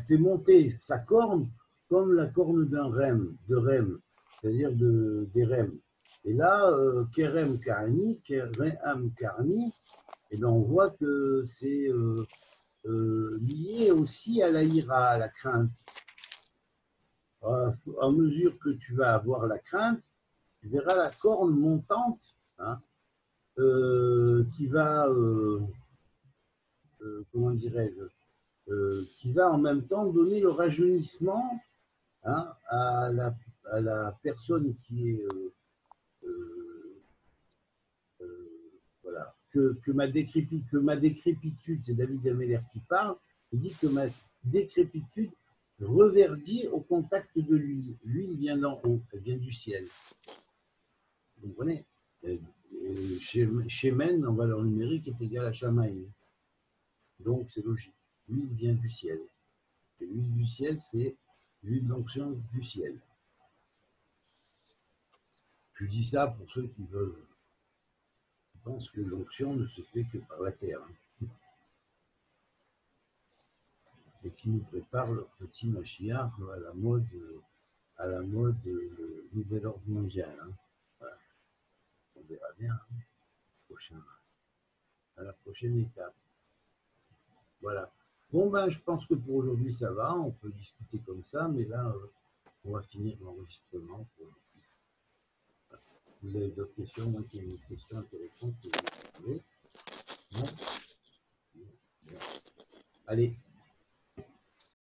S1: fais monter sa corne comme la corne d'un rem, de rem, c'est-à-dire des rems. Et là, Kerem Karni, Kerem Karni, et bien on voit que c'est lié aussi à la ira, à la crainte. À mesure que tu vas avoir la crainte, tu verras la corne montante hein, qui va, comment dirais-je, qui va en même temps donner le rajeunissement hein, à la personne qui est voilà, que ma décrépitude, c'est David Ameller qui parle, il dit que ma décrépitude reverdit au contact de l'huile. L'huile vient d'en haut, elle vient du ciel. Vous comprenez? Shemen en valeur numérique est égal à Shamaï. Donc c'est logique. L'huile vient du ciel. Et l'huile du ciel, c'est l'huile d'onction du ciel. Je dis ça pour ceux qui veulent. Je pense que l'onction ne se fait que par la terre. Hein. Et qui nous prépare leur petit Mashiach à la mode nouvel ordre mondial. Hein. Voilà. On verra bien hein. À la prochaine étape. Voilà. Bon, ben, je pense que pour aujourd'hui, ça va. On peut discuter comme ça, mais là, on va finir l'enregistrement. Vous avez d'autres questions? Moi, il y a une question intéressante que vous avez.